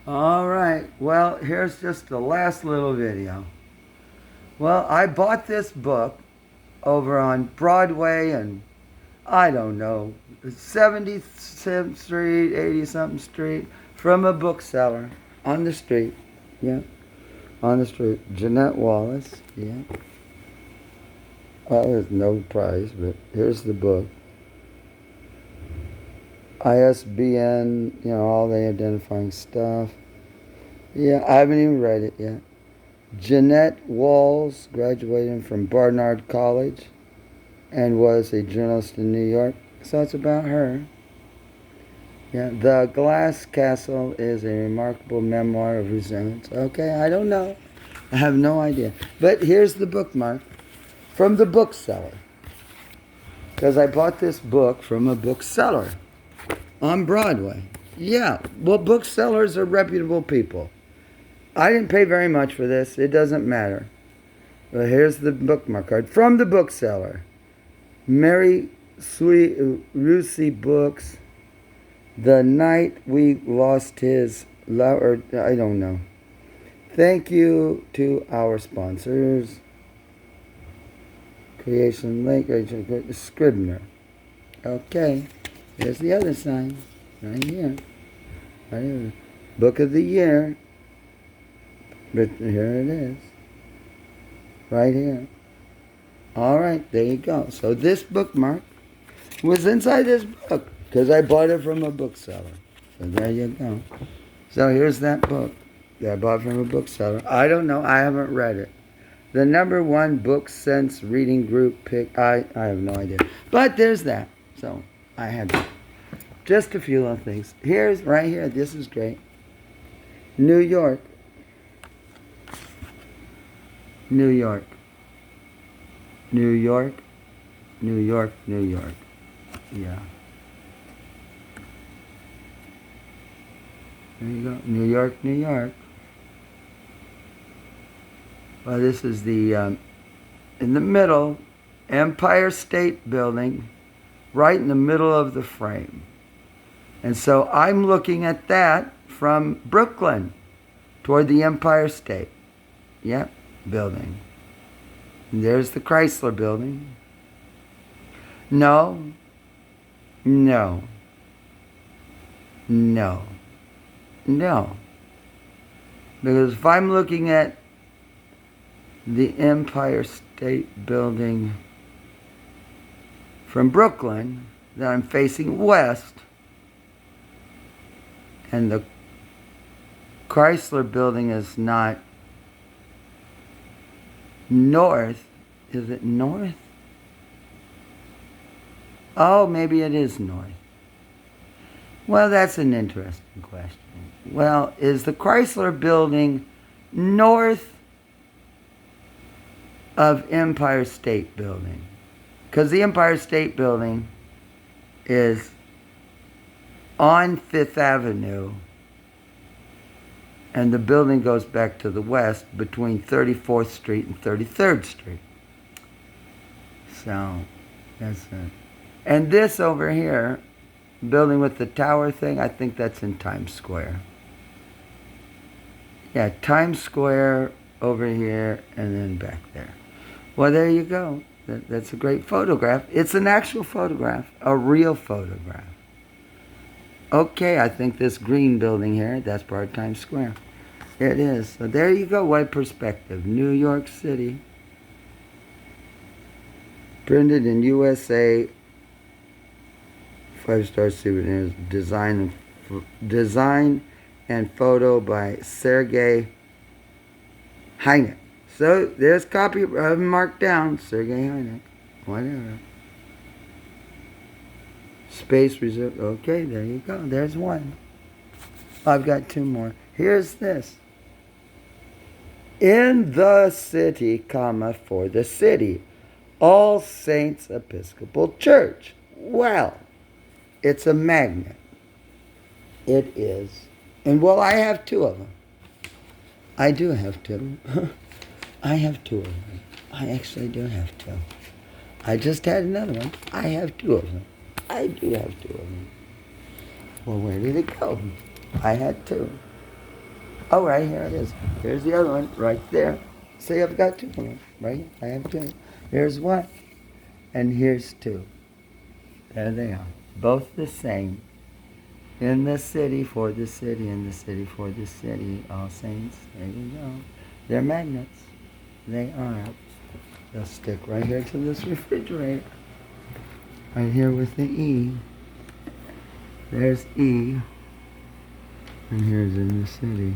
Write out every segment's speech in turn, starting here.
All right. Well, here's just the last little video. Well, I bought this book over on Broadway and I don't know, 70th Street, 80-something Street, from a bookseller on the street. Yeah, on the street. Jeanette Wallace. Yeah. Well, there's no price, but here's the book. ISBN, all the identifying stuff. Yeah, I haven't even read it yet. Jeanette Walls graduated from Barnard College and was a journalist in New York. So it's about her. Yeah, The Glass Castle is a remarkable memoir of resilience. Okay, I don't know. I have no idea. But here's the bookmark from the bookseller. Because I bought this book from a bookseller on Broadway. Yeah, well, booksellers are reputable people. I didn't pay very much for this. It doesn't matter. But here's the bookmark card from the bookseller. Mary Sweet Rusi Books. The Night We Lost His Love, or I don't know. Thank you to our sponsors. Creation Link, Scribner. Okay, here's the other sign, right here. Right here. Book of the Year. But here it is. Right here. All right, there you go. So this bookmark was inside this book because I bought it from a bookseller. So there you go. So here's that book that I bought from a bookseller. I don't know. I haven't read it. The #1 book sense reading group pick. I have no idea. But there's that. So I had just a few little things. Here's right here. This is great. New York. New York. New York. New York. New York. Yeah. There you go. New York, New York. Well, this is the, in the middle, Empire State Building, right in the middle of the frame. And so I'm looking at that from Brooklyn toward the Empire State. Yep, building. And there's the Chrysler Building. No. No. No. No. Because if I'm looking at the Empire State Building from Brooklyn, then I'm facing west, and the Chrysler Building is not north. Is it north? Oh, maybe it is north. Well, that's an interesting question. Well, is the Chrysler Building north of Empire State Building? Because the Empire State Building is on 5th Avenue, and the building goes back to the west between 34th Street and 33rd Street. So, that's it. And this over here, building with the tower thing, I think that's in Times Square. Yeah, Times Square over here and then back there. Well, there you go. That's a great photograph. It's an actual photograph, a real photograph. Okay, I think this green building here, that's part of Times Square. It is. So there you go, what perspective. New York City. Printed in USA. 5-star souvenirs. Design and photo by Sergei Hynek. So there's a copy marked down, Sergei Hynek. Whatever. Space reserve. Okay, there you go. There's one. I've got two more. Here's this. In the city, comma, for the city. All Saints Episcopal Church. Well, it's a magnet. It is. And well, I have two of them. I do have two. I have two of them. I actually do have two. I just had another one. I have two of them. I do have two of them. Well, where did it go? I had two. Oh, right here it is. Here's the other one right there. See, I've got two of them, right? I have two. Here's one, and here's two. There they are. Both the same. In the city, for the city, in the city, for the city. All Saints. There you go. They're magnets. They are. They'll stick right here to this refrigerator. Right here with the E. There's E. And here's in the city.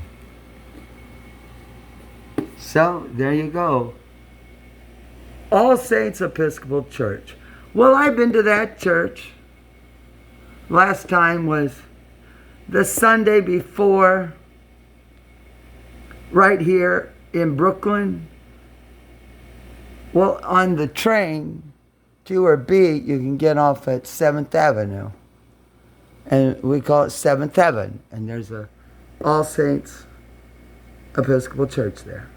So, there you go. All Saints Episcopal Church. Well, I've been to that church. Last time was the Sunday before, right here in Brooklyn. Well, on the train, Q or B, you can get off at 7th Avenue. And we call it 7th Heaven. And there's a All Saints Episcopal Church there.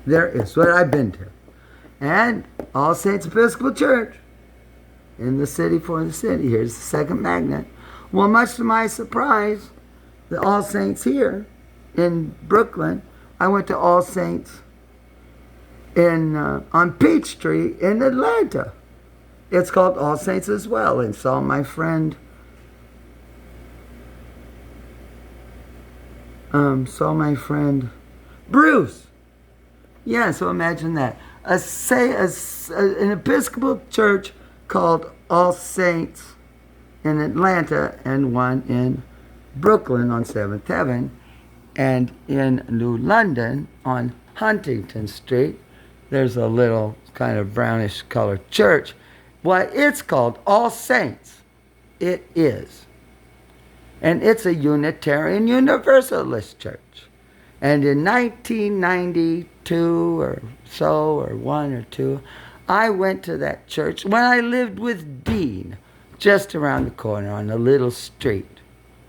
There is what I've been to. And All Saints Episcopal Church in the city, for the city. Here's the second magnet. Well, much to my surprise, the All Saints here in Brooklyn, I went to All Saints on Peachtree in Atlanta. It's called All Saints as well, and saw my friend Bruce. Yeah, so imagine that. An Episcopal church called All Saints in Atlanta, and one in Brooklyn on 7th Heaven, and in New London on Huntington Street, there's a little kind of brownish colored church. Well, it's called All Saints. It is. And it's a Unitarian Universalist church. And in 1992 or so, or 1 or 2, I went to that church when I lived with Dean, just around the corner on a little street,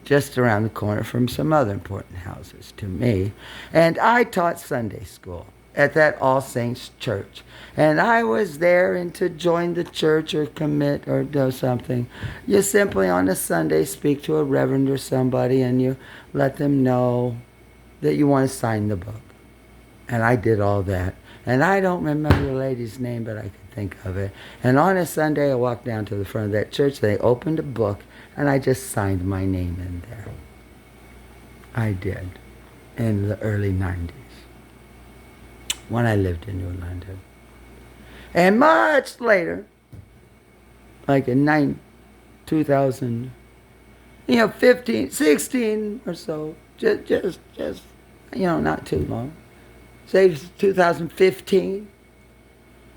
just around the corner from some other important houses to me. And I taught Sunday school at that All Saints church. And I was there, and to join the church or commit or do something, you simply on a Sunday speak to a reverend or somebody, and you let them know that you want to sign the book. And I did all that. And I don't remember the lady's name, but I can think of it. And on a Sunday, I walked down to the front of that church. They opened a book, and I just signed my name in there. I did, in the early 90s, when I lived in New London. And much later, like in 2000, 15, 16 or so, just not too long. Say 2015.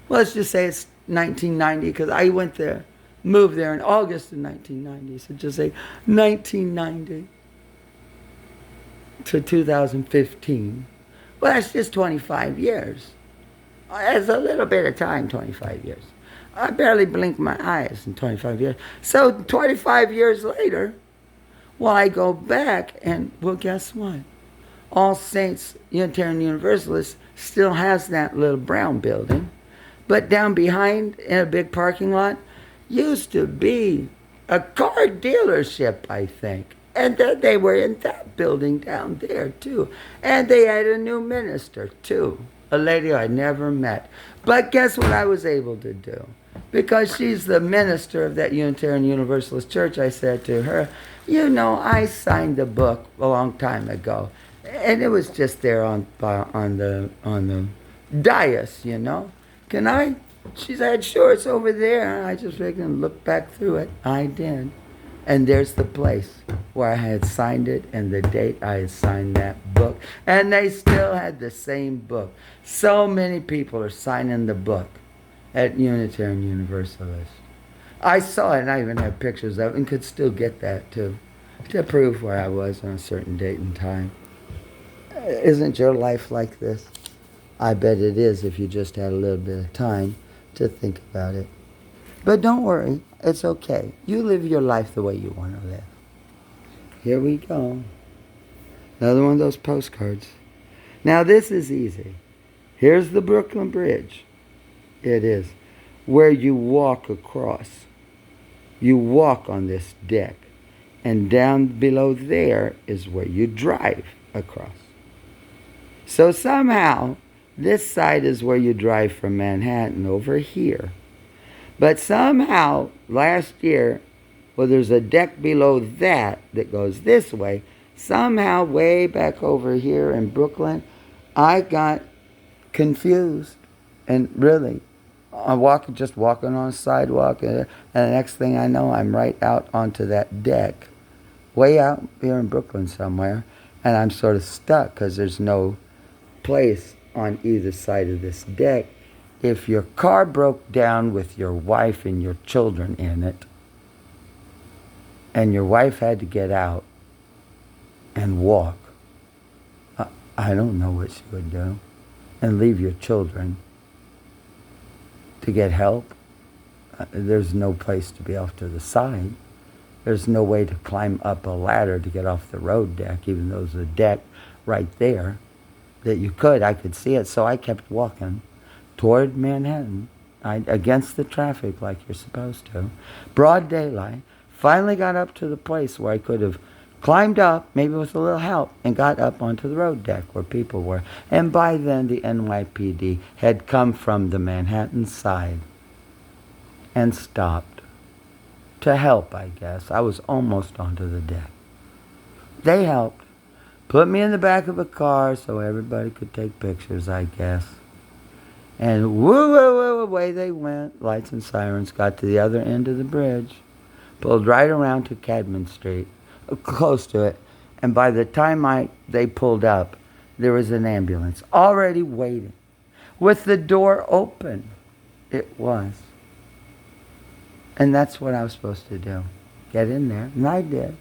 Well, let's just say it's 1990, because I went there, moved there in August of 1990. So just say 1990 to 2015. Well, that's just 25 years. That's a little bit of time, 25 years. I barely blinked my eyes in 25 years. So 25 years later, well, I go back, and, well, guess what? All Saints Unitarian Universalist still has that little brown building. But down behind, in a big parking lot, used to be a car dealership, I think. And then they were in that building down there, too. And they had a new minister, too. A lady I never met. But guess what I was able to do? Because she's the minister of that Unitarian Universalist church, I said to her, I signed the book a long time ago. And it was just there on the dais, Can I? She said, sure, it's over there. And I just figured, look back through it. I did. And there's the place where I had signed it and the date I had signed that book. And they still had the same book. So many people are signing the book at Unitarian Universalist. I saw it, and I even have pictures of it, and could still get that too, to prove where I was on a certain date and time. Isn't your life like this? I bet it is, if you just had a little bit of time to think about it. But don't worry, it's okay. You live your life the way you want to live. Here we go. Another one of those postcards. Now this is easy. Here's the Brooklyn Bridge. It is. Where you walk across. You walk on this deck. And down below there is where you drive across. So somehow, this side is where you drive from Manhattan over here. But somehow, last year, well, there's a deck below that that goes this way. Somehow, way back over here in Brooklyn, I got confused. And really, I'm just walking on a sidewalk, and the next thing I know, I'm right out onto that deck, way out here in Brooklyn somewhere, and I'm sort of stuck because there's no place on either side of this deck. If your car broke down with your wife and your children in it, and your wife had to get out and walk, I don't know what she would do, and leave your children to get help. There's no place to be off to the side. There's no way to climb up a ladder to get off the road deck, even though there's a deck right there that you could. I could see it, so I kept walking toward Manhattan, against the traffic like you're supposed to. Broad daylight. Finally got up to the place where I could have climbed up, maybe with a little help, and got up onto the road deck where people were. And by then the NYPD had come from the Manhattan side and stopped to help, I guess. I was almost onto the deck. They helped. Put me in the back of a car so everybody could take pictures, I guess. And woo, away they went. Lights and sirens. Got to the other end of the bridge. Pulled right around to Cadman Street, close to it. And by the time they pulled up, there was an ambulance already waiting with the door open. It was. And that's what I was supposed to do. Get in there. And I did.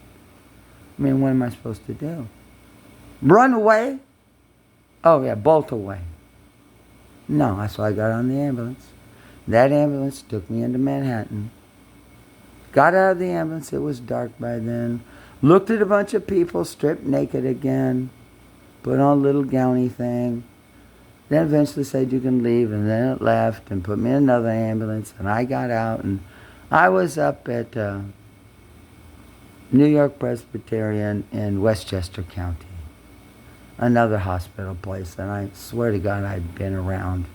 I mean, what am I supposed to do? Run away? Oh, yeah, bolt away. No, so I got on the ambulance. That ambulance took me into Manhattan. Got out of the ambulance. It was dark by then. Looked at a bunch of people stripped naked again. Put on a little gowny thing. Then eventually said you can leave. And then it left and put me in another ambulance. And I got out and I was up at New York Presbyterian in Westchester County. Another hospital place. And I swear to God I'd been around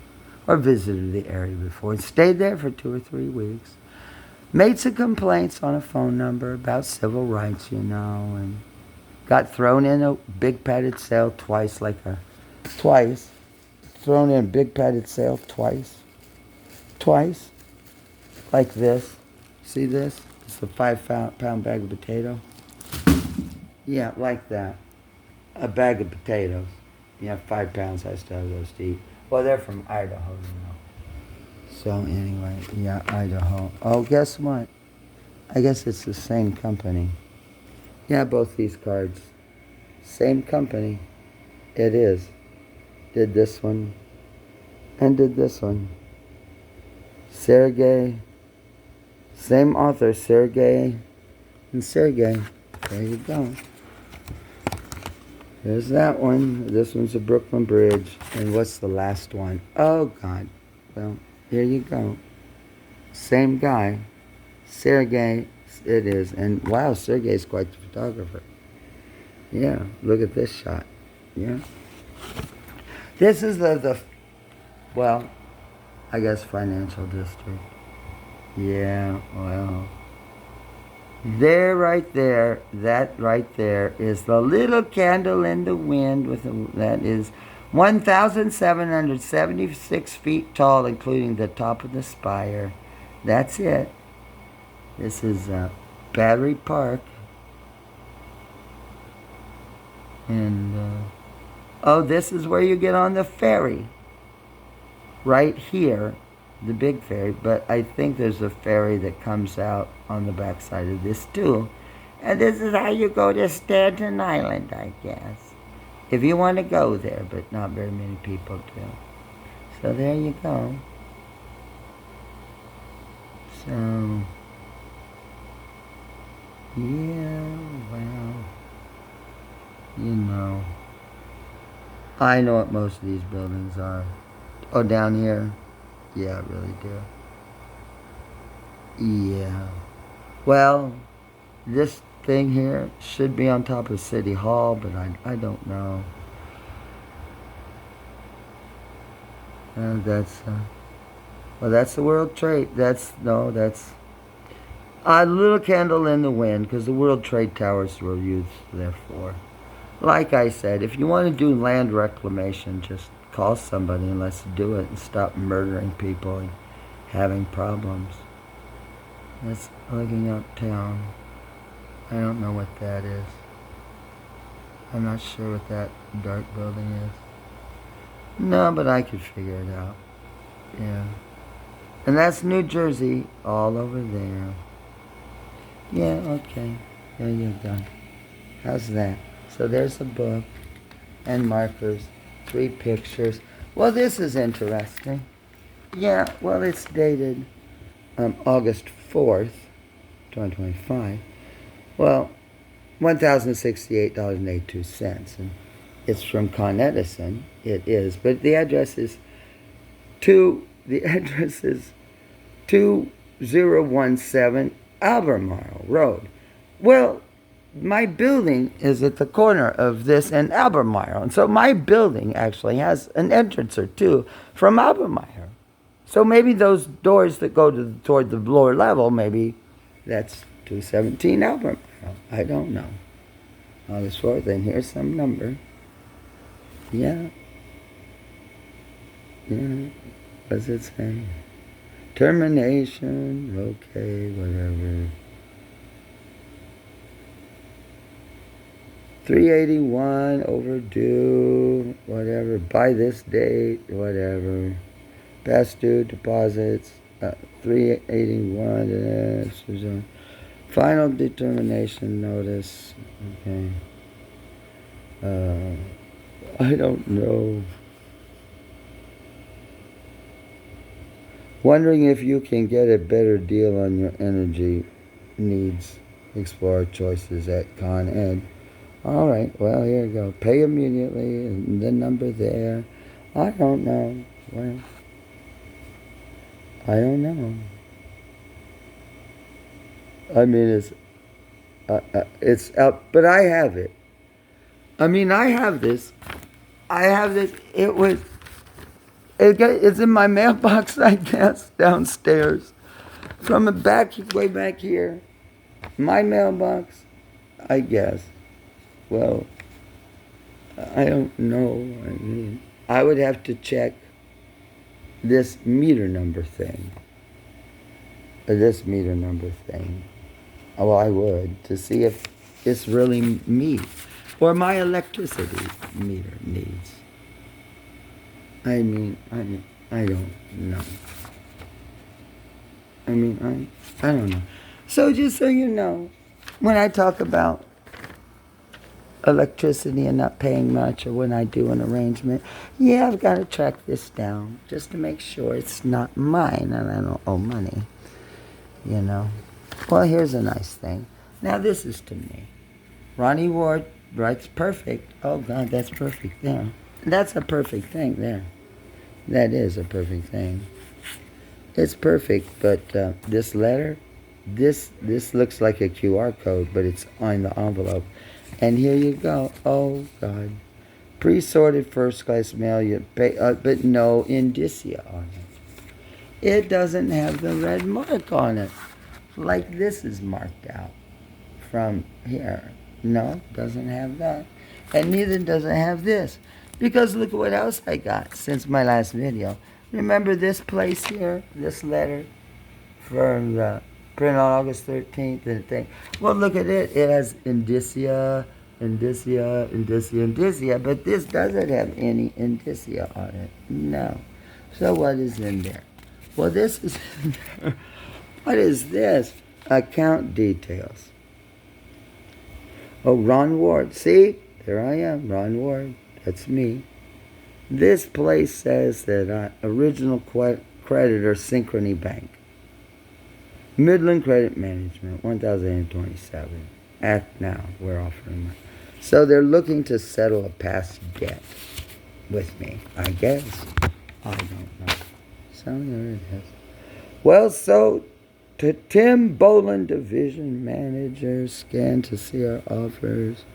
or visited the area before. And stayed there for 2 or 3 weeks. Made some complaints on a phone number about civil rights, and got thrown in a big padded cell twice. Thrown in a big padded cell twice, like this. See this? It's a 5-pound bag of potato. Yeah, like that. A bag of potatoes. 5 pounds, I still have those to eat. Well, they're from Idaho, So anyway, yeah, Idaho. Oh, guess what? I guess it's the same company. Yeah, both these cards. Same company. It is. Did this one. And did this one. Sergey. Same author, Sergey and Sergey. There you go. There's that one. This one's a Brooklyn Bridge. And what's the last one? Oh, God. Well, here you go. Same guy. Sergey, it is. And wow, Sergey's quite the photographer. Yeah, look at this shot. Yeah. This is well, I guess financial district. Yeah, well. There, right there, that right there is the little candle in the wind that is 1,776 feet tall, including the top of the spire. That's it. This is Battery Park. And, this is where you get on the ferry. Right here, the big ferry. But I think there's a ferry that comes out on the backside of this, too. And this is how you go to Staten Island, I guess. If you want to go there, but not very many people do. So there you go. So, yeah, well, I know what most of these buildings are. Oh, down here? Yeah, I really do. Yeah. Well, this thing here should be on top of City Hall, but I don't know. Well, that's the World Trade. That's a little candle in the wind, because the World Trade Towers were used there for. Like I said, if you want to do land reclamation, just call somebody and let's do it and stop murdering people and having problems. That's looking uptown. I don't know what that is. I'm not sure what that dark building is. No, but I could figure it out. Yeah. And that's New Jersey, all over there. Yeah, okay. There you go. How's that? So there's a book and markers, 3 pictures. Well, this is interesting. Yeah, well, it's dated August 4th, 2025. Well, $1,068.82. And it's from Con Edison. It is. But the address is 2017 Albemarle Road. Well, my building is at the corner of this and Albemarle. And so my building actually has an entrance or two from Albemarle. So maybe those doors that go toward the lower level, maybe that's 217 Albemarle. I don't know. August 4th, and here's some number. Yeah. Yeah. What's it say? Termination. Okay, whatever. 381 overdue. Whatever. By this date. Whatever. Past due deposits. 381. Final determination notice. Okay. I don't know. Wondering if you can get a better deal on your energy needs. Explore choices at Con Ed. All right, well, here you go. Pay immediately, and the number there. I don't know. Well, I don't know. I mean, it's out, but I have it. I mean, I have this. It's in my mailbox, I guess, downstairs. From the back, way back here. My mailbox, I guess. Well, I don't know. I mean, I would have to check this meter number thing. Well, I would, to see if it's really me or my electricity meter needs. I mean, I don't know. I don't know. So just so you know, when I talk about electricity and not paying much, or when I do an arrangement, yeah, I've got to track this down just to make sure it's not mine and I don't owe money, you know. Well, here's a nice thing. Now this is to me. Ronnie-Ward writes perfect. Oh God, that's perfect there. That's a perfect thing there. That is a perfect thing. It's perfect, but this letter, this looks like a QR code, but it's on the envelope. And here you go. Oh, God. Pre-sorted first-class mail, you pay, but no indicia on it. It doesn't have the red mark on it, like this is marked out from here. No, doesn't have that. And neither does it have this. Because look what else I got since my last video. Remember this place here, this letter from the print on August 13th and thing. Well, look at it. It has indicia, but this doesn't have any indicia on it. No. So what is in there? Well, this is in there. What is this? Account details. Oh, Ron Ward. See? There I am, Ron Ward. That's me. This place says that original creditor, Synchrony Bank. Midland Credit Management, 1,027. Act now. We're offering money. So they're looking to settle a past debt with me, I guess. I don't know. So there it is. Well, so to Tim Boland, Division Manager, scan to see our offers.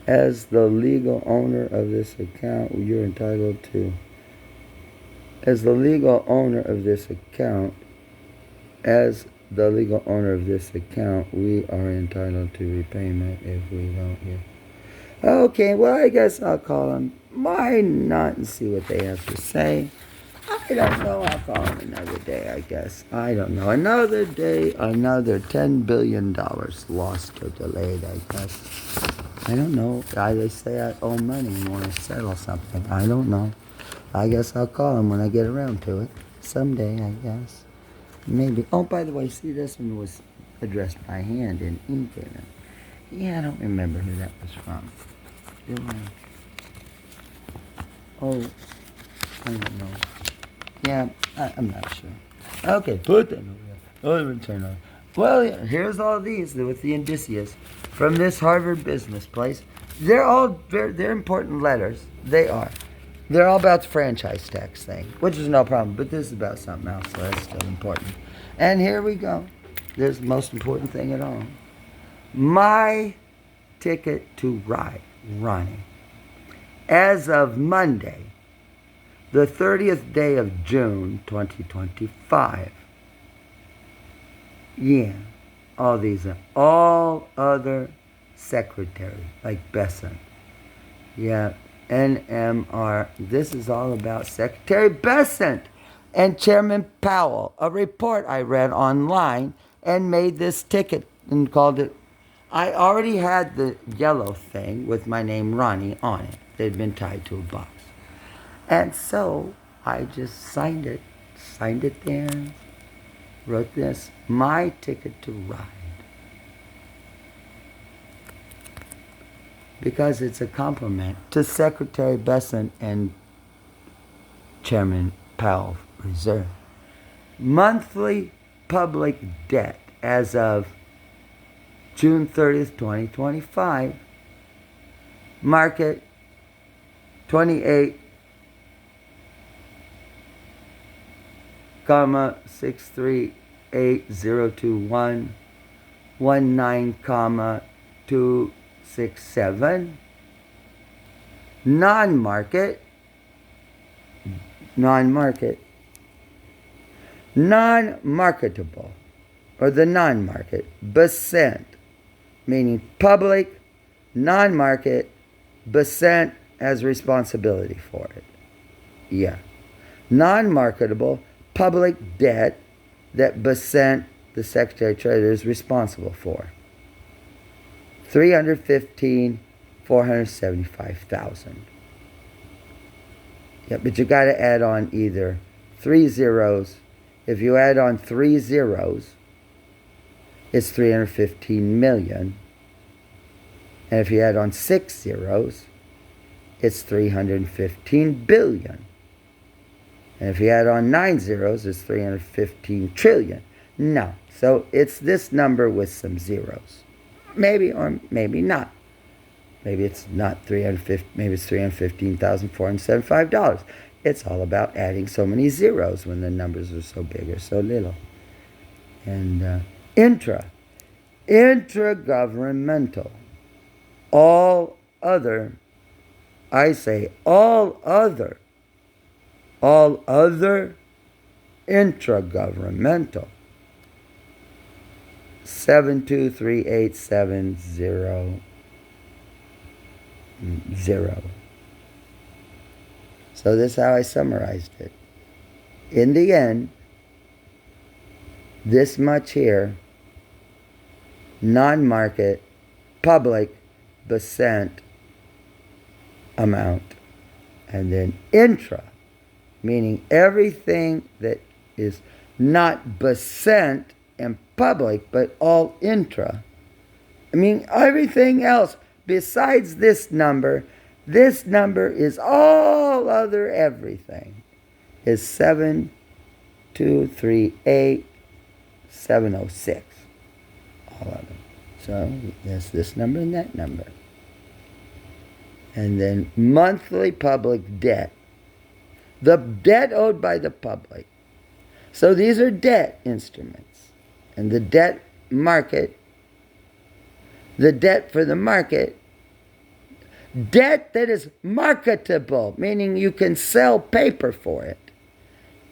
As the legal owner of this account, you're entitled to as the legal owner of this account, we are entitled to repayment if we don't get. Okay, well, I guess I'll call them. Why not, and see what they have to say. I don't know. I'll call them another day, I guess. I don't know. Another day, another $10 billion lost or delayed, I guess. I don't know. They say I owe money and want to settle something. I don't know. I guess I'll call them when I get around to it. Someday, I guess. Maybe. Oh, by the way, see, this one was addressed by hand in ink in it. Yeah, I don't remember who that was from. Do I? Oh, I don't know. Yeah, I'm not sure. Okay, put that over there. Oh, return on. Well, here's all these with the indicias from this Harvard business place. They're important letters. They are. They're all about the franchise tax thing, which is no problem. But this is about something else, so that's still important. And here we go. There's the most important thing at all. My ticket to ride, Ronnie. As of Monday, the 30th day of June, 2025. Yeah, all other secretary, like Besson. Yeah, NMR. This is all about Secretary Besant and Chairman Powell. A report I read online and made this ticket and called it. I already had the yellow thing with my name Ronnie on it. They'd been tied to a box. And so I just signed it there, wrote this, my ticket to ride. Because it's a compliment to Secretary Besant and Chairman Powell Reserve. Monthly public debt as of June 30th, 2025. Market 28,638,021,19,267. Non-market, non-marketable, or the non-market, Besant, meaning public, non-market, Besant has responsibility for it. Yeah. Non-marketable public debt that Besant, the Secretary of Treasury, is responsible for. $315,475,000. Yeah, but you got to add on either 3 zeros. If you add on 3 zeros, it's 315 million. And if you add on 6 zeros, it's 315 billion. And if you add on 9 zeros, it's 315 trillion. No. So it's this number with some zeros. Maybe or maybe not. Maybe it's not 350. Maybe it's $315,475. It's all about adding so many zeros when the numbers are so big or so little. And intragovernmental, all other. I say all other intragovernmental. 7238700. So this is how I summarized it. In the end, this much here, non-market, public, Besant amount, and then intra, meaning everything that is not Besant and public, but all intra. I mean, everything else besides this number is all other everything, is 7238706. All of them. So there's this number and that number. And then monthly public debt. The debt owed by the public. So these are debt instruments. And the debt market, the debt for the market, debt that is marketable, meaning you can sell paper for it.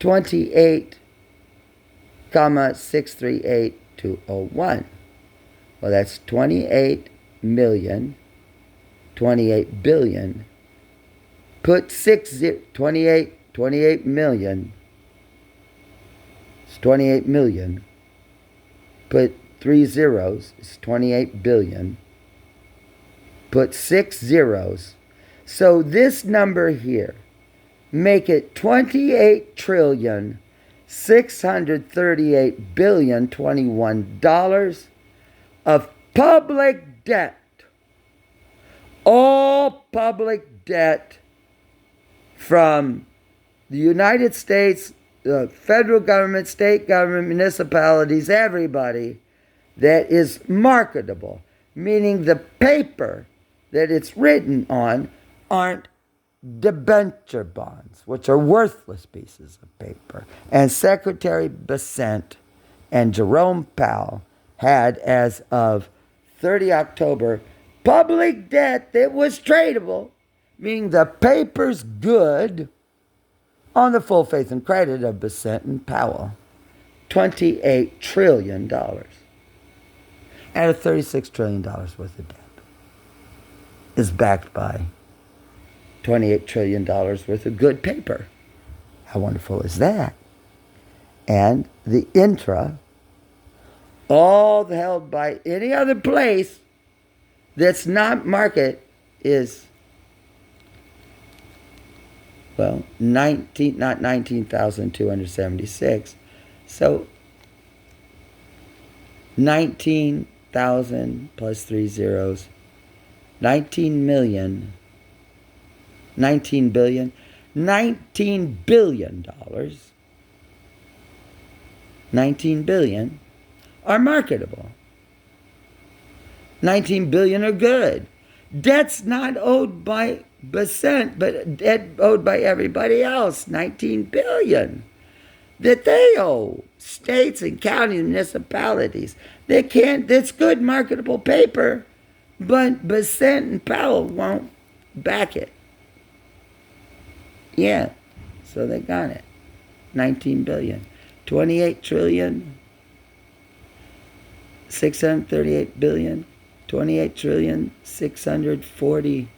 28,638,201. Well, that's 28 million, 28 billion. Put 28 million. It's 28 million. Put 3 zeros. It's 28 billion. Put 6 zeros. So this number here, make it 28,638,021,021 of public debt. All public debt from the United States, the federal government, state government, municipalities, everybody that is marketable, meaning the paper that it's written on aren't debenture bonds, which are worthless pieces of paper. And Secretary Bessent and Jerome Powell had, as of 30 October, public debt that was tradable, meaning the paper's good, on the full faith and credit of Bessent and Powell. $28 trillion. Out of $36 trillion worth of debt is backed by $28 trillion worth of good paper. How wonderful is that? And the intra, all held by any other place that's not market, is, well, not 19,276. So 19,000 plus 3 zeros, 19 million, 19 billion, $19 billion, 19 billion are marketable. 19 billion are good. Debt's not owed by Bessent, but debt owed by everybody else. 19 billion that they owe states and counties and municipalities. They can't, that's good marketable paper, but Bessent and Powell won't back it. Yeah, so they got it. 19 billion. 28 trillion, 638 billion, 28 trillion, 640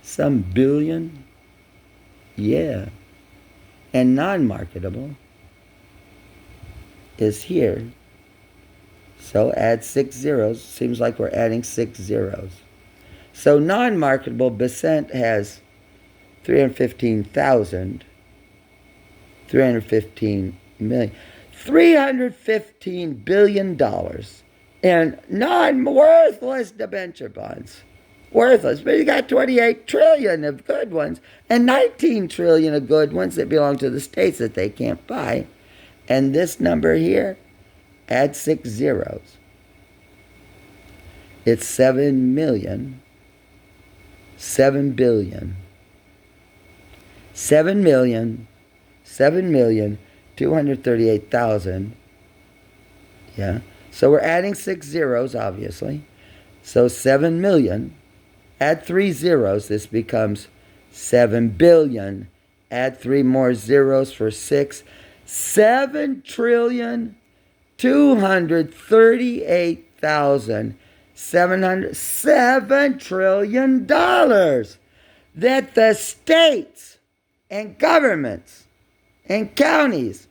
some billion. Yeah. And non-marketable is here. So add 6 zeros. Seems like we're adding 6 zeros. So non-marketable, Bessent has 315,000, 315 million, $315 billion in non-worthless debenture bonds. Worthless. But you got 28 trillion of good ones and 19 trillion of good ones that belong to the states that they can't buy. And this number here, add 6 zeros. It's 7 million, 7 billion, 7,238,000. Yeah. So we're adding 6 zeros, obviously. So 7 million. Add 3 zeros. This becomes 7 billion. Add 3 more zeros for 6. 7,238,700. $7 trillion that the states and governments and counties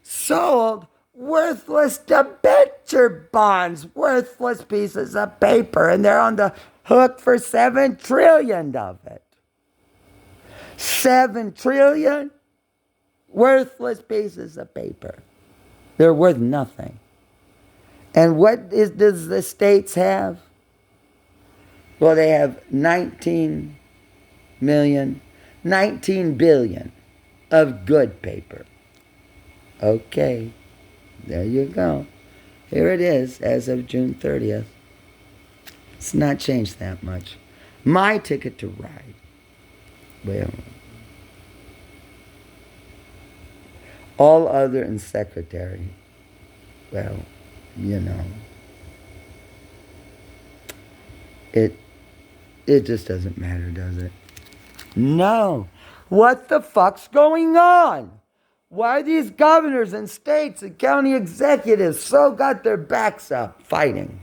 sold worthless debenture bonds, worthless pieces of paper, and they're on the hook for 7 trillion of it. 7 trillion worthless pieces of paper. They're worth nothing. And what does the states have? Well, they have 19 million, 19 billion of good paper. Okay, there you go. Here it is as of June 30th. It's not changed that much. My ticket to ride. Well, all other and secretary. Well, you know. It just doesn't matter, does it? No. What the fuck's going on? Why these governors and states and county executives so got their backs up fighting?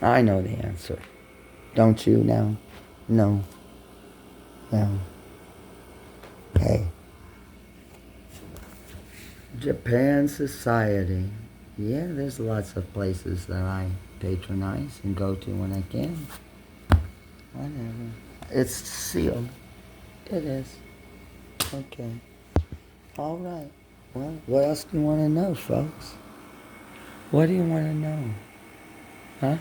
I know the answer. Don't you now? No. No. Hey. Japan Society. Yeah, there's lots of places that I patronize and go to when I can. Whatever. It's sealed. It is. Okay. All right. Well, what else do you want to know, folks? What do you want to know? Huh?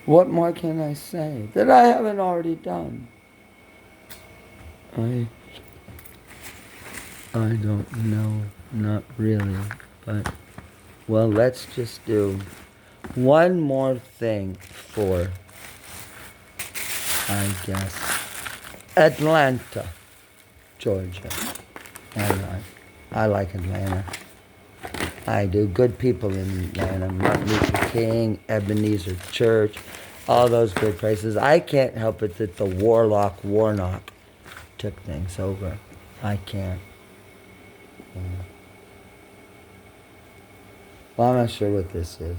What more can I say that I haven't already done? I don't know. Not really. But, well, let's just do one more thing for, I guess, Atlanta, Georgia. I like Atlanta. I do. Good people in Atlanta. Martin Luther King, Ebenezer Church, all those good places. I can't help it that the Warnock took things over. I can't. Yeah. Well, I'm not sure what this is.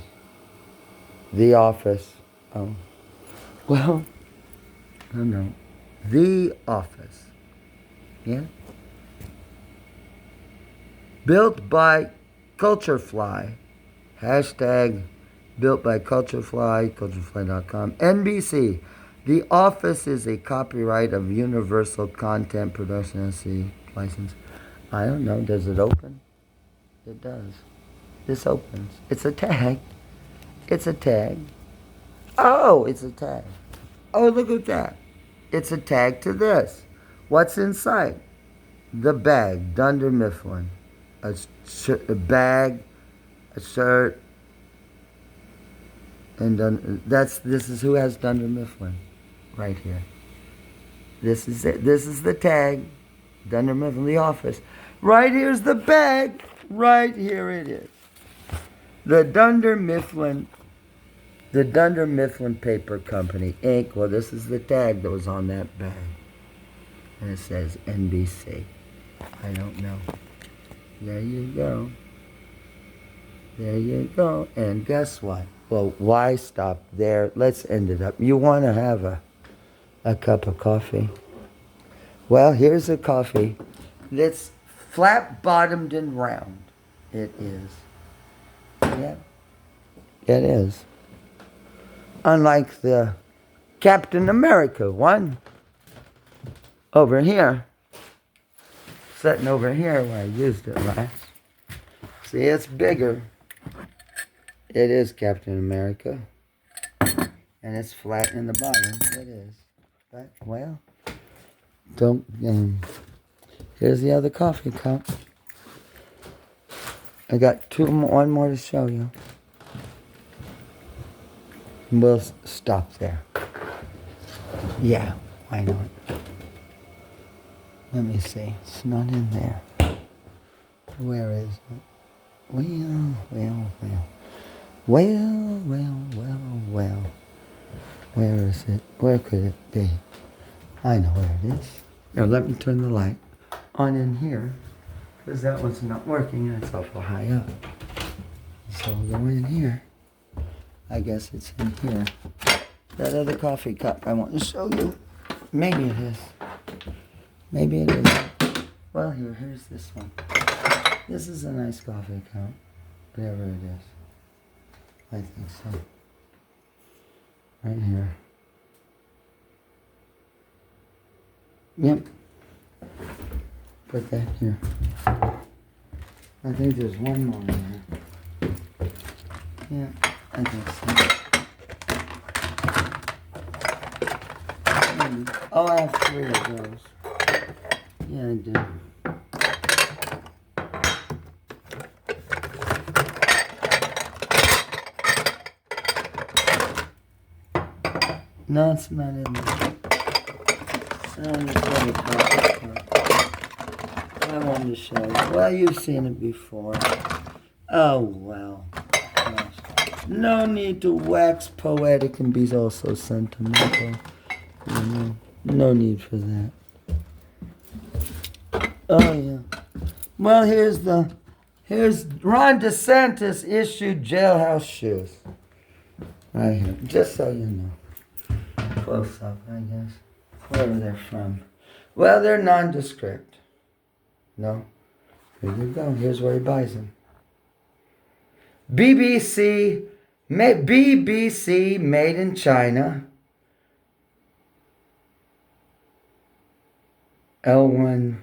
The Office. Oh. Well, I don't know. The Office. Yeah? Built by Culturefly. Hashtag built by Culturefly, culturefly.com. NBC. The Office is a copyright of Universal Content Production LLC license. I don't know. Does it open? It does. This opens. It's a tag. It's a tag. Oh, it's a tag. Oh, look at that. It's a tag to this. What's inside? The bag. Dunder Mifflin. A bag, a shirt, and this is who has Dunder Mifflin, right here. This is it. This is the tag, Dunder Mifflin, The Office. Right here's the bag. Right here it is. The Dunder Mifflin Paper Company, Inc. Well, this is the tag that was on that bag, and it says NBC. I don't know. There you go. There you go. And guess what? Well, why stop there? Let's end it up. You want to have a cup of coffee? Well, here's a coffee that's flat-bottomed and round. It is. Yeah. It is. Unlike the Captain America one over here. Sitting over here where I used it last. See, it's bigger. It is Captain America. And it's flat in the bottom. It is. But, well, don't, here's the other coffee cup. I got one more to show you. And we'll stop there. Yeah, why not? Let me see. It's not in there. Where is it? Well. Where is it? Where could it be? I know where it is. Now let me turn the light on in here, because that one's not working and it's awful high up. So we'll go in here. I guess it's in here. That other coffee cup I want to show you. Maybe it is. Maybe it isn't. Well, here's this one. This is a nice coffee cup. Whatever it is. I think so. Right here. Yep. Put that here. I think there's one more in there. Yeah, I think so. Oh, I have 3 of those. Yeah, I do. No, it's not in there. I wanted to show you. Well, you've seen it before. Oh, well. Gosh. No need to wax poetic and be also sentimental. You know, no need for that. Oh, yeah. Well, here's Ron DeSantis issued jailhouse shoes. Right here. Just so you know. Close up, I guess. Wherever they're from. Well, they're nondescript. No? Here you go. Here's where he buys them. BBC made in China. L1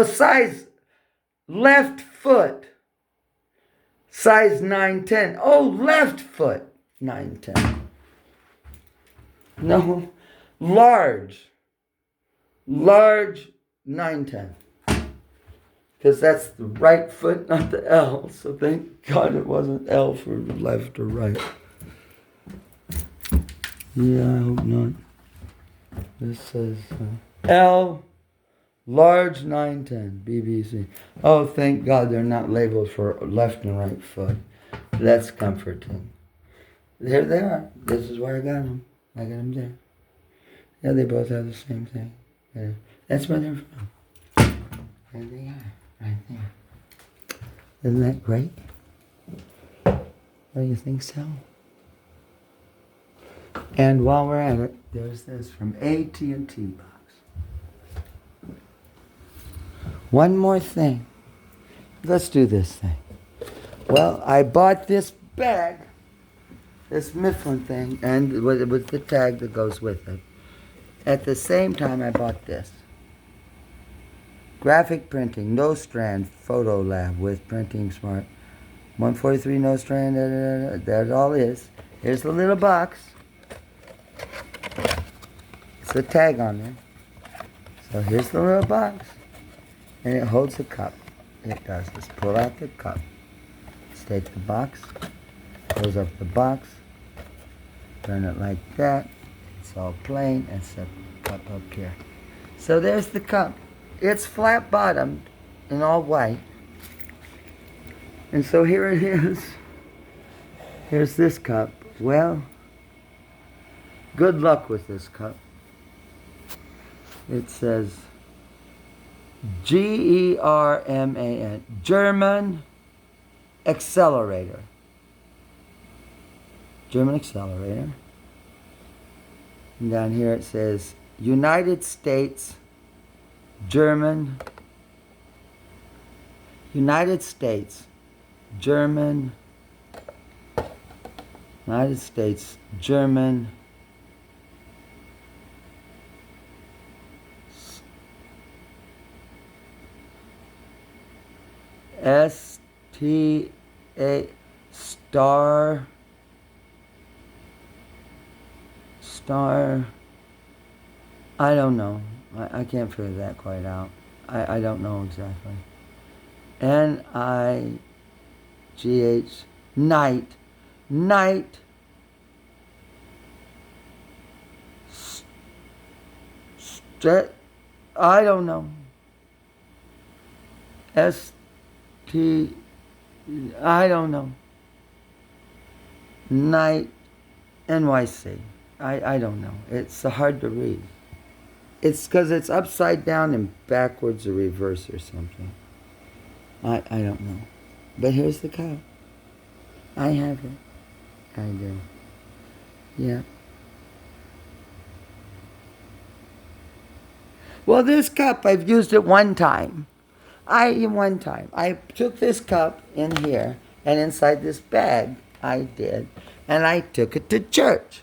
size left foot. Size 910. Oh, left foot 910. No, large 910. Because that's the right foot, not the L. So thank God it wasn't L for left or right. Yeah, I hope not. This says L, large 910, BBC. Oh, thank God they're not labeled for left and right foot. That's comforting. There they are. This is where I got them. I got them there. Yeah, they both have the same thing. Yeah. That's where they're from. There they are, right there. Isn't that great? Don't you think so? And while we're at it, there's this from AT&T box. One more thing. Let's do this thing. Well, I bought this bag, this Mifflin thing, and with the tag that goes with it. At the same time, I bought this. Graphic printing, no strand, photo lab with printing smart. 143 no strand, that all is. Here's the little box. It's a tag on there. So here's the little box. And it holds a cup. It does. Let's pull out the cup. Let's take the box. Close up the box. Turn it like that. It's all plain and set the cup up here. So there's the cup. It's flat bottomed and all white. And so here it is. Here's this cup. Well, good luck with this cup. It says GERMAN, German Accelerator. German Accelerator. And down here it says United States, German, United States, German, United States, German, STA star I don't know. I can't figure that quite out. I don't know exactly. NIGH night I don't know. ST I don't know. Night NYC. I don't know. It's hard to read. It's because it's upside down and backwards or reverse or something. I don't know. But here's the cup. I have it. I do. Yeah. Well, this cup, I've used it one time. I took this cup in here, and inside this bag, I did, and I took it to church,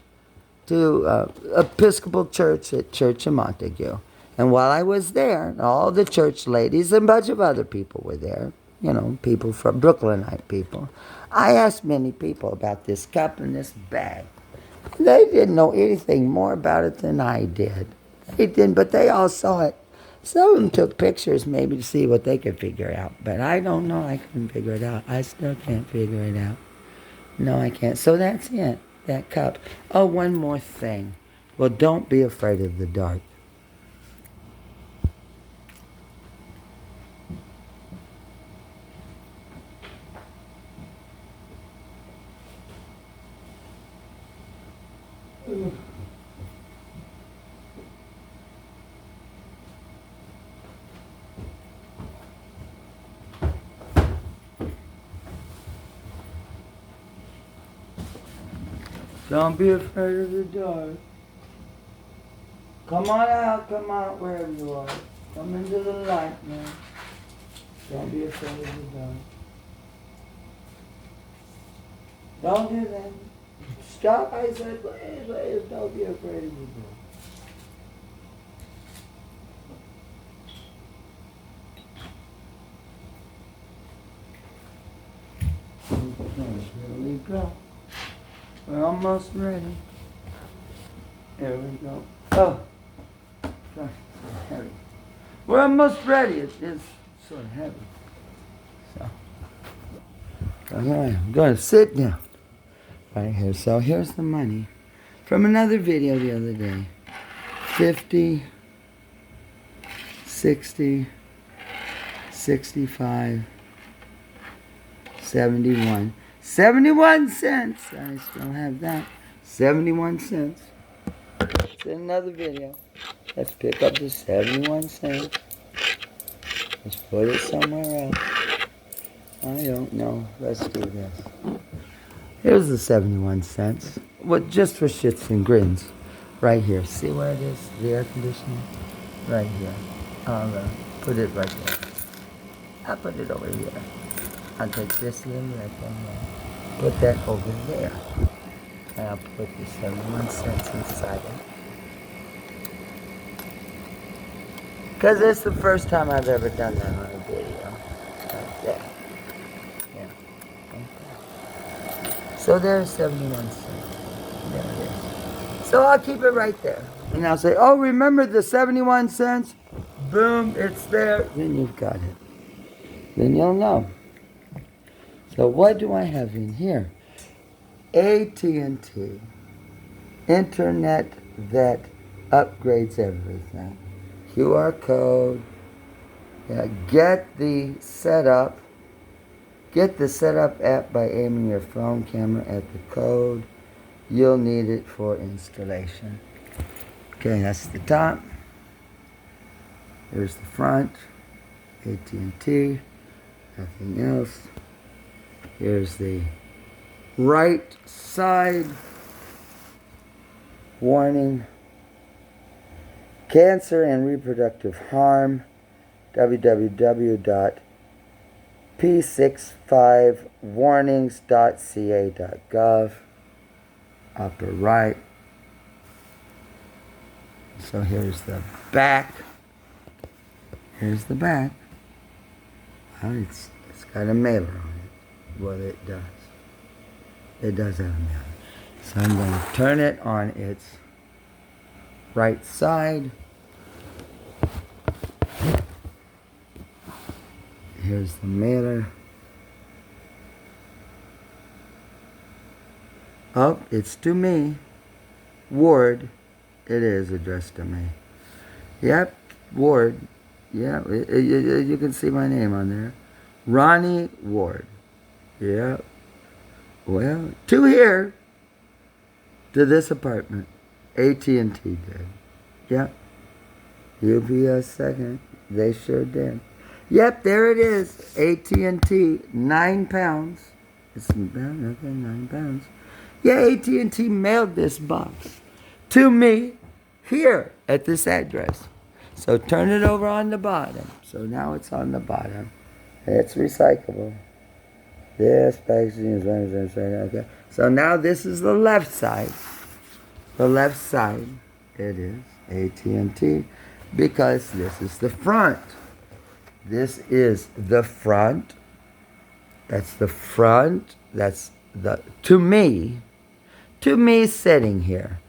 to Episcopal Church at Church of Montague. And while I was there, all the church ladies and a bunch of other people were there, you know, people from Brooklynite people. I asked many people about this cup and this bag. They didn't know anything more about it than I did. They didn't, but they all saw it. Some of them took pictures maybe to see what they could figure out. But I don't know. I couldn't figure it out. I still can't figure it out. No, I can't. So that's it. That cup. Oh, one more thing. Well, don't be afraid of the dark. Don't be afraid of the dark. Come on out, wherever you are. Come into the light now. Don't be afraid of the dark. Don't do that. Stop, I said, please, don't be afraid of the dark. Okay, here we go. We're almost ready. Here we go. Oh, sorry, it's heavy. We're almost ready. It is sort of heavy. So, all right, I'm going to sit down right here. So here's the money from another video the other day. 50, 60, 65, 71. 71 cents. I still have that. 71 cents. It's in another video. Let's pick up the 71 cents. Let's put it somewhere else. I don't know. Let's do this. Here's the 71 cents. What, just for shits and grins. Right here. See where it is? The air conditioning? Right here. I'll put it right there. I'll put it over here. I'll take this little rectangle. Put that over there. And I'll put the 71 cents inside it. Because it's the first time I've ever done that on a video. Like that. Yeah. Okay. So there's 71 cents. There it is. So I'll keep it right there. And I'll say, oh, remember the 71 cents? Boom, it's there. Then you've got it. Then you'll know. So what do I have in here? AT&T. Internet that upgrades everything. QR code. Yeah, get the setup app by aiming your phone camera at the code. You'll need it for installation. Okay, that's the top. Here's the front. AT&T. Nothing else. Here's the right side. Warning. Cancer and reproductive harm. www.p65warnings.ca.gov. Upper right. So here's the back. Here's the back. Well, it's got a mailer on it. Well, it does. It does have a mailer. So I'm going to turn it on its right side. Here's the mailer. Oh, it's to me. Ward. It is addressed to me. Yep, Ward. Yeah, you can see my name on there. Ronnie-Ward. Yep. Well, to here. To this apartment. AT&T did. Yep. UPS second. They sure did. Yep, there it is. AT&T, 9 pounds. It's okay, 9 pounds. Yeah, AT&T mailed this box to me here at this address. So turn it over on the bottom. So now it's on the bottom. It's recyclable. This packaging is okay. So now this is the left side. The left side, it is AT&T, because this is the front. This is the front. That's the front. That's the to me sitting here.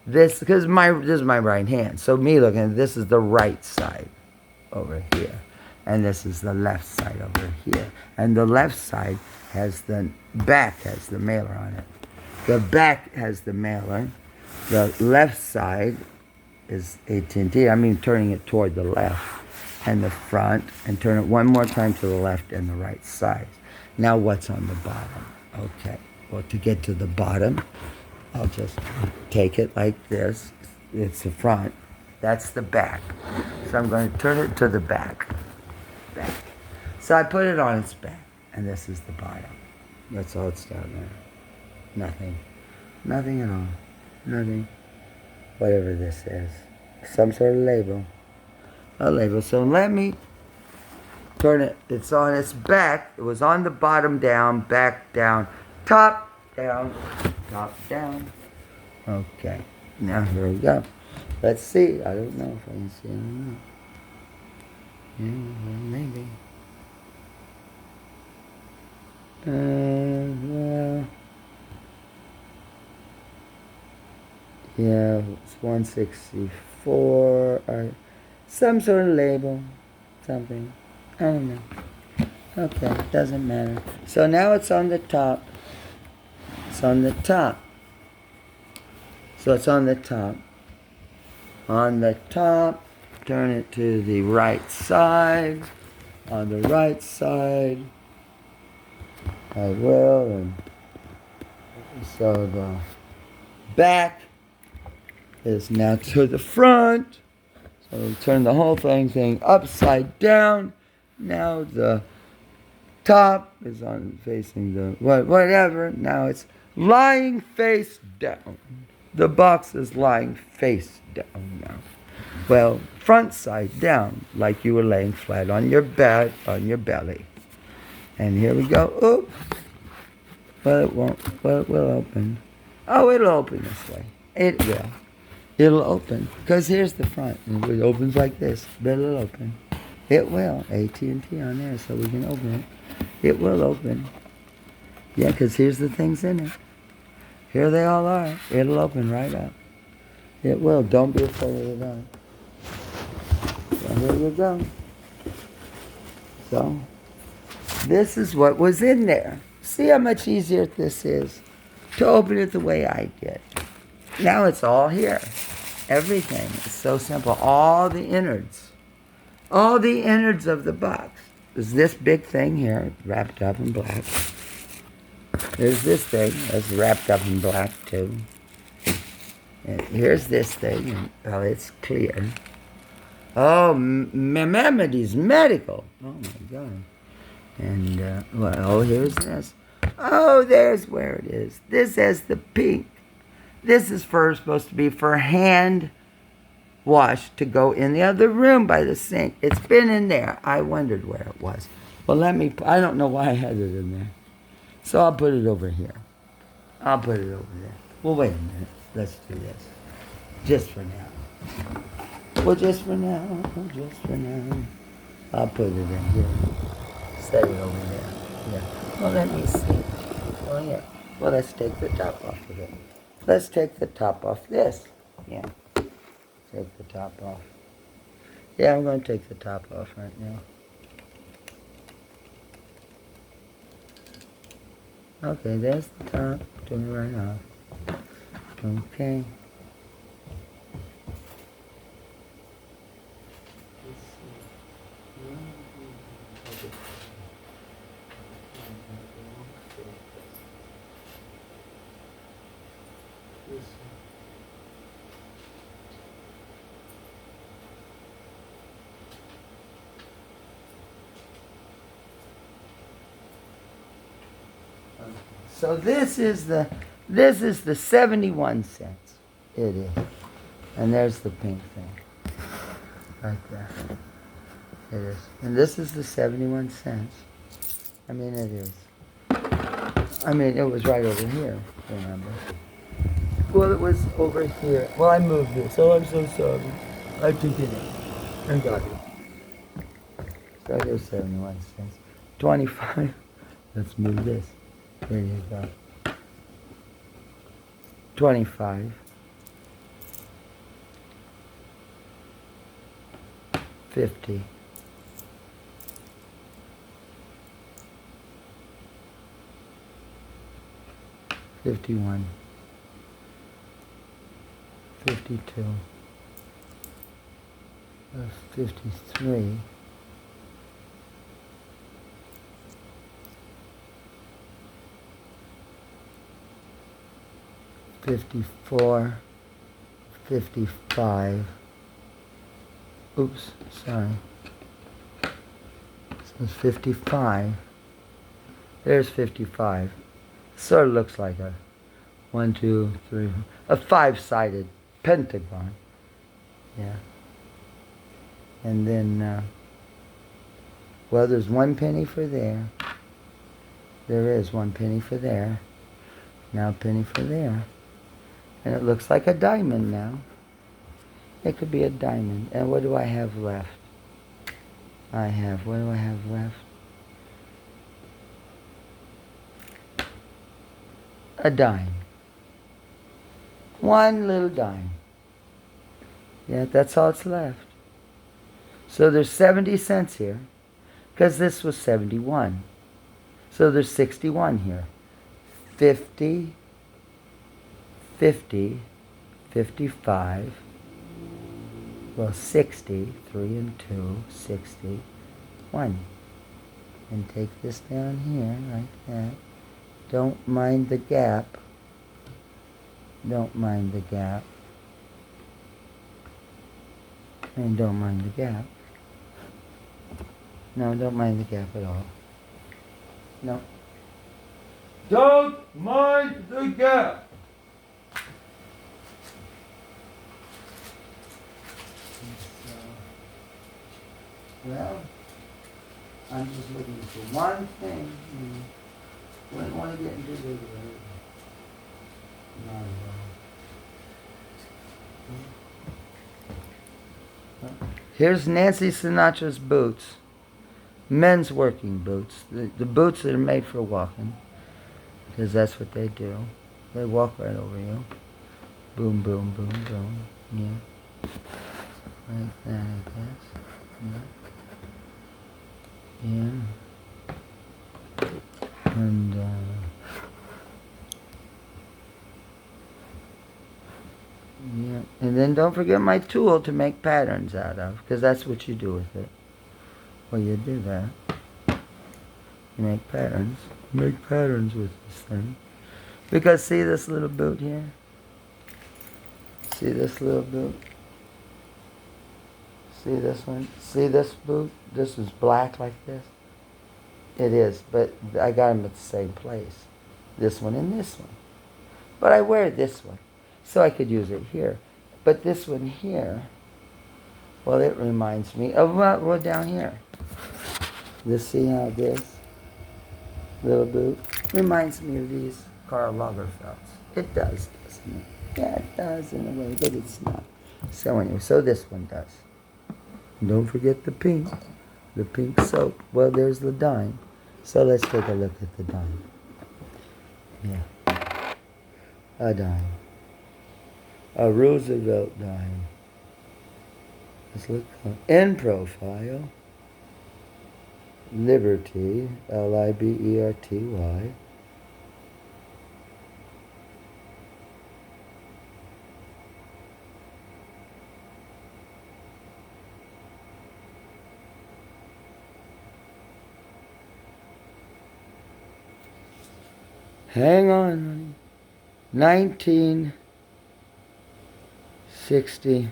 This because this is my right hand. So me looking at this is the right side over here. And this is the left side over here. And the left side has the back has the mailer on it. The back has the mailer. The left side is AT&T. I mean turning it toward the left. And the front, and turn it one more time to the left and the right side. Now what's on the bottom? Okay, well to get to the bottom, I'll just take it like this. It's the front. That's the back. So I'm going to turn it to the back. So I put it on its back, and this is the bottom. That's all it's down there. Nothing. Nothing at all. Nothing. Whatever this is. Some sort of label. A label. So let me turn it. It's on its back. It was on the bottom down, back down, top down, top down. Okay. Now here we go. Let's see. I don't know if I can see it or not. Yeah, well, maybe. Well, yeah, it's 164. Some sort of label. Something. I don't know. Okay, doesn't matter. So now it's on the top. It's on the top. So it's on the top. On the top, turn it to the right side. On the right side, I will. And so the back is now to the front. So we turn the whole thing upside down. Now the top is on facing the whatever. Now it's lying face down. The box is lying face down now. Well, front side down, like you were laying flat on your bed, on your belly. And here we go. Oops. Well, it won't. Well, it will open. Oh, it'll open this way. It will. It'll open. Because here's the front. And it opens like this. But it'll open. It will. AT&T on there so we can open it. It will open. Yeah, because here's the things in it. Here they all are. It'll open right up. It will. Don't be afraid of the dark. So here you go. So, this is what was in there. See how much easier this is to open it the way I did. Now it's all here. Everything is so simple. All the innards. All the innards of the box. There's this big thing here, wrapped up in black. There's this thing that's wrapped up in black too. And here's this thing, and well, it's clear. Oh, Memedes Medical. Oh my God. And well, here's this. Oh, there's where it is. This has the pink. This is supposed to be for hand wash to go in the other room by the sink. It's been in there. I wondered where it was. Well, I don't know why I had it in there. So I'll put it over here. I'll put it over there. Well, wait a minute. Let's do this. Just for now. Well, just for now. Just for now. I'll put it in here. Set it over there. Yeah. Well, let me see. Oh, yeah. Well, let's take the top off of it. Let's take the top off this. Yeah. Take the top off. Yeah, I'm going to take the top off right now. Okay, there's the top. Turn it right off. Okay. So this is the 71 cents. It is. And there's the pink thing. Right there. It is. And this is the 71 cents. I mean, it is. I mean, it was right over here, remember? Well, it was over here. Well, I moved it, so I'm so sorry. I took it in and got it. So there's 71 cents. 25. Let's move this. There you go. 25. 50. 51. 52. 53. 54, 55, oops, sorry, so it's 55, there's 55, sort of looks like a 1, 2, 3, a 5-sided pentagon. Yeah. And then, well, there's 1 penny for there. There is 1 penny for there. Now a penny for there. And it looks like a diamond now. It could be a diamond. And what do I have left? What do I have left? A dime. 1 little dime. Yeah, that's all it's left. So there's 70 cents here, because this was 71. So there's 61 here. 50, 50, 55, well, 60, 3 and 2, 61. And take this down here, like that. Don't mind the gap. Don't mind the gap. And don't mind the gap. No, don't mind the gap at all. No. Don't mind the gap. Well, I'm just looking for one thing. Wouldn't want to get into the not at all. Here's Nancy Sinatra's boots. Men's working boots. The boots that are made for walking. Because that's what they do. They walk right over you. Boom, boom, boom, boom. Yeah. Like that, I guess. Yeah. And, yeah. And then don't forget my tool to make patterns out of, because that's what you do with it. Well, you do that. You make patterns. Make patterns with this thing. Because see this little boot here? See this little boot? See this one? See this boot? This is black like this. It is, but I got them at the same place. This one and this one. But I wear this one, so I could use it here. But this one here, well, it reminds me of what down here. Let's see how this little boot reminds me of these Karl Lagerfelds. It does, doesn't it? Yeah, it does in a way, but it's not. So anyway, so this one does. And don't forget the pink soap. Well, there's the dime. So let's take a look at the dime. Yeah. A dime. A Roosevelt dime. Let's look in profile. Liberty, Liberty. Hang on, honey. 1960.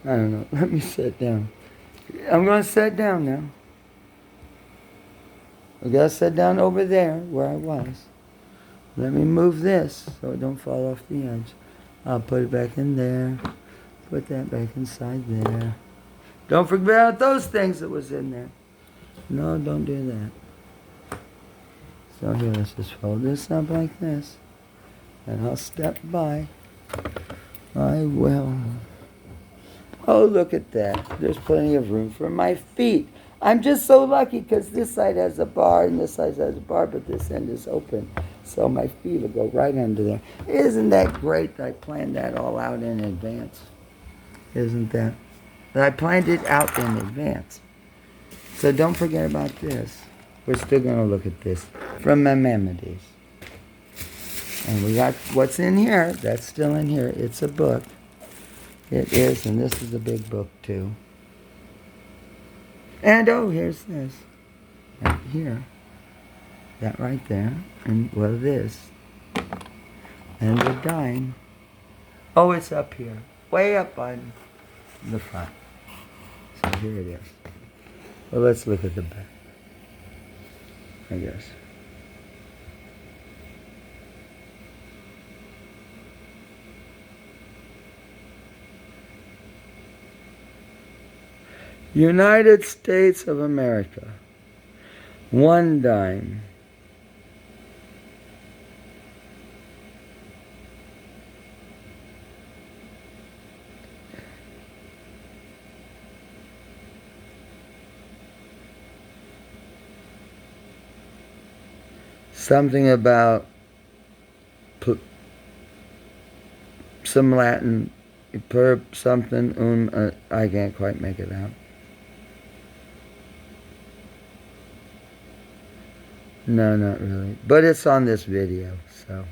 I don't know. Let me sit down. I'm going to sit down now. I got to sit down over there where I was. Let me move this so it don't fall off the edge. I'll put it back in there. Put that back inside there. Don't forget about those things that was in there. No, don't do that. So here, let's just fold this up like this. And I'll step by. I will. Oh, look at that. There's plenty of room for my feet. I'm just so lucky because this side has a bar and this side has a bar, but this end is open. So my feet will go right under there. Isn't that great that I planned that all out in advance? Isn't that? That I planned it out in advance. So don't forget about this. We're still going to look at this from Maimonides. And we got what's in here. That's still in here. It's a book. It is, and this is a big book too. And oh, here's this. Right here. That right there. And well, this. And the dime. Oh, it's up here. Way up on the front. So here it is. Well, let's look at the back, I guess. United States of America. 1 dime. Something about some Latin, per something, I can't quite make it out. No, not really. But it's on this video, so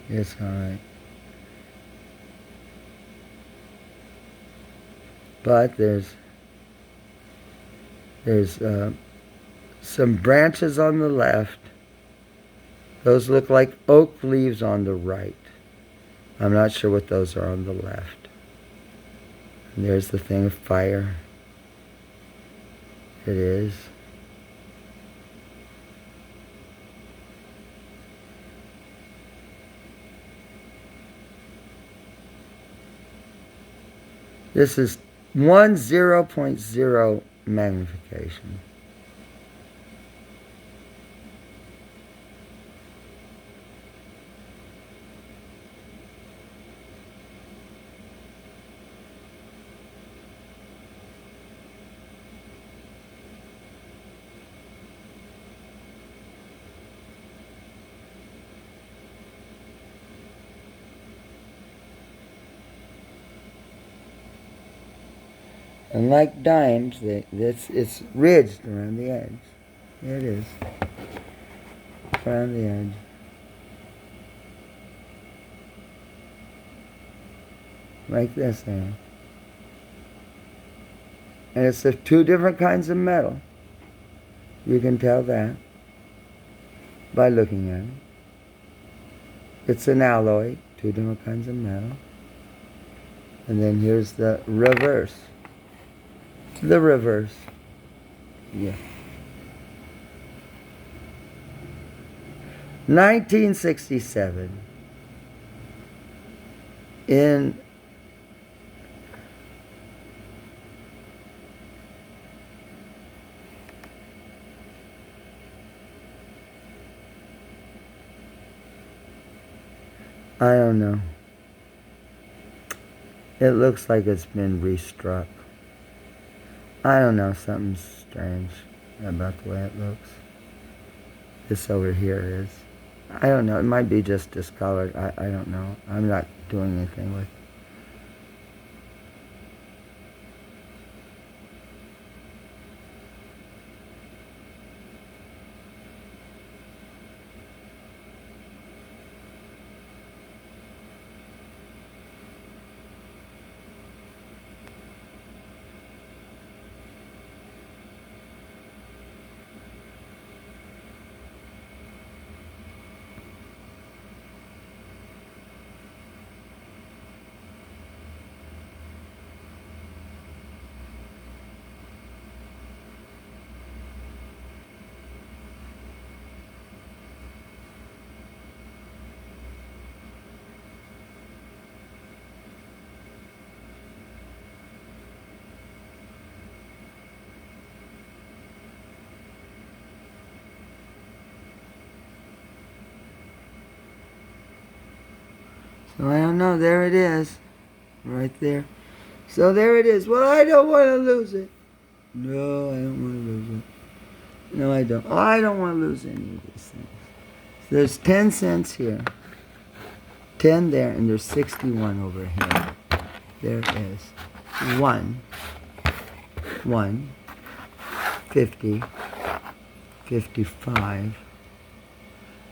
it's alright. But there's some branches on the left. Those look like oak leaves on the right. I'm not sure what those are on the left. And there's the thing of fire. It is. This is 0.0 magnification. And like dimes, it's ridged around the edge. There it is. Around the edge. Like this there. And it's the 2 different kinds of metal. You can tell that by looking at it. It's an alloy, 2 different kinds of metal. And then here's the reverse. The reverse. Yeah. 1967. In I don't know. It looks like it's been restruck. I don't know, something's strange about the way it looks. This over here is. I don't know, it might be just discolored. I don't know. I'm not doing anything with it. So I don't know, there it is. Right there. So there it is. Well, I don't want to lose it. No, I don't want to lose it. No, I don't. Oh, I don't want to lose any of these things. So there's 10 cents here. 10 there, and there's 61 over here. There it is. 1, 50, 55.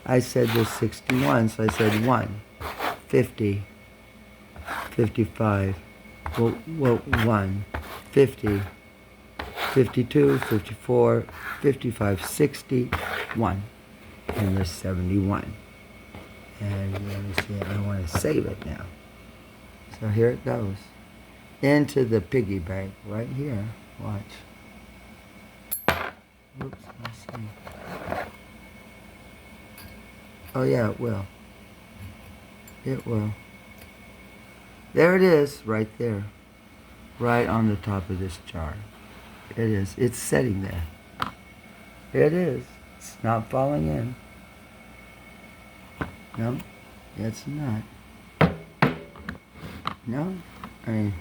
I said there's 61, so I said 1, 50, 55, well 1, 50, 52, 54, 55, 61, and there's 71. And let me see, I want to save it now. So here it goes. Into the piggy bank right here. Watch. Oops, let's see. Oh yeah, it will. It will. There it is, right there. right on the top of this jar. It is. It's sitting there. It is. It's not falling in. No, it's not. No, I mean...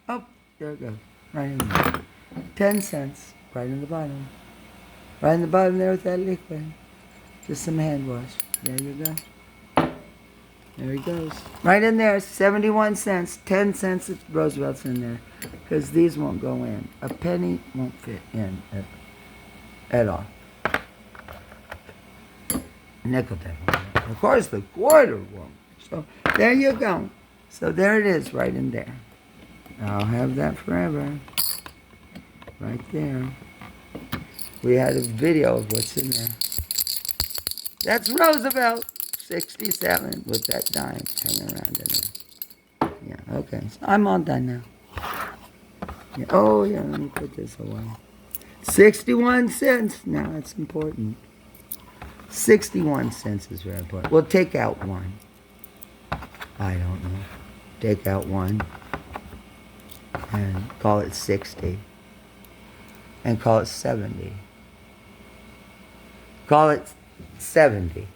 Oh, there it goes. Right in there. 10 cents. Right in the bottom. Right in the bottom there with that liquid. Just some hand wash. There you go. There he goes. Right in there. 71 cents. 10 cents at Roosevelt's in there. Because these won't go in. A penny won't fit in at all. Nickel definitely. Of course, the quarter won't. So there you go. So there it is right in there. I'll have that forever. Right there. We had a video of what's in there. That's Roosevelt, 67, with that dime hanging around in there. Yeah, okay. So I'm all done now. Yeah. Oh, yeah, let me put this away. 61 cents. Now that's important. 61 cents is very important. We'll take out one. I don't know. Take out one. And call it 60. And call it 70. Call it 70.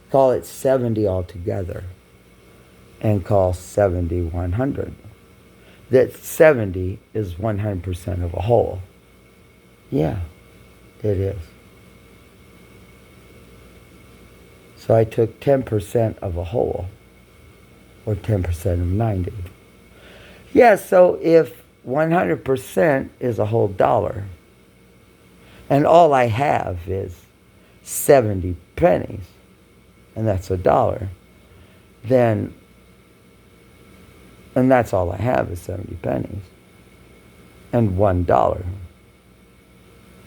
Call it 70 altogether. And call 70 100. That 70 is 100% of a whole. Yeah, it is. So I took 10% of a whole. Or 10% of 90. Yeah, so if 100% is a whole dollar, and all I have is 70 pennies, and that's $1, then, and that's all I have is 70 pennies, and $1.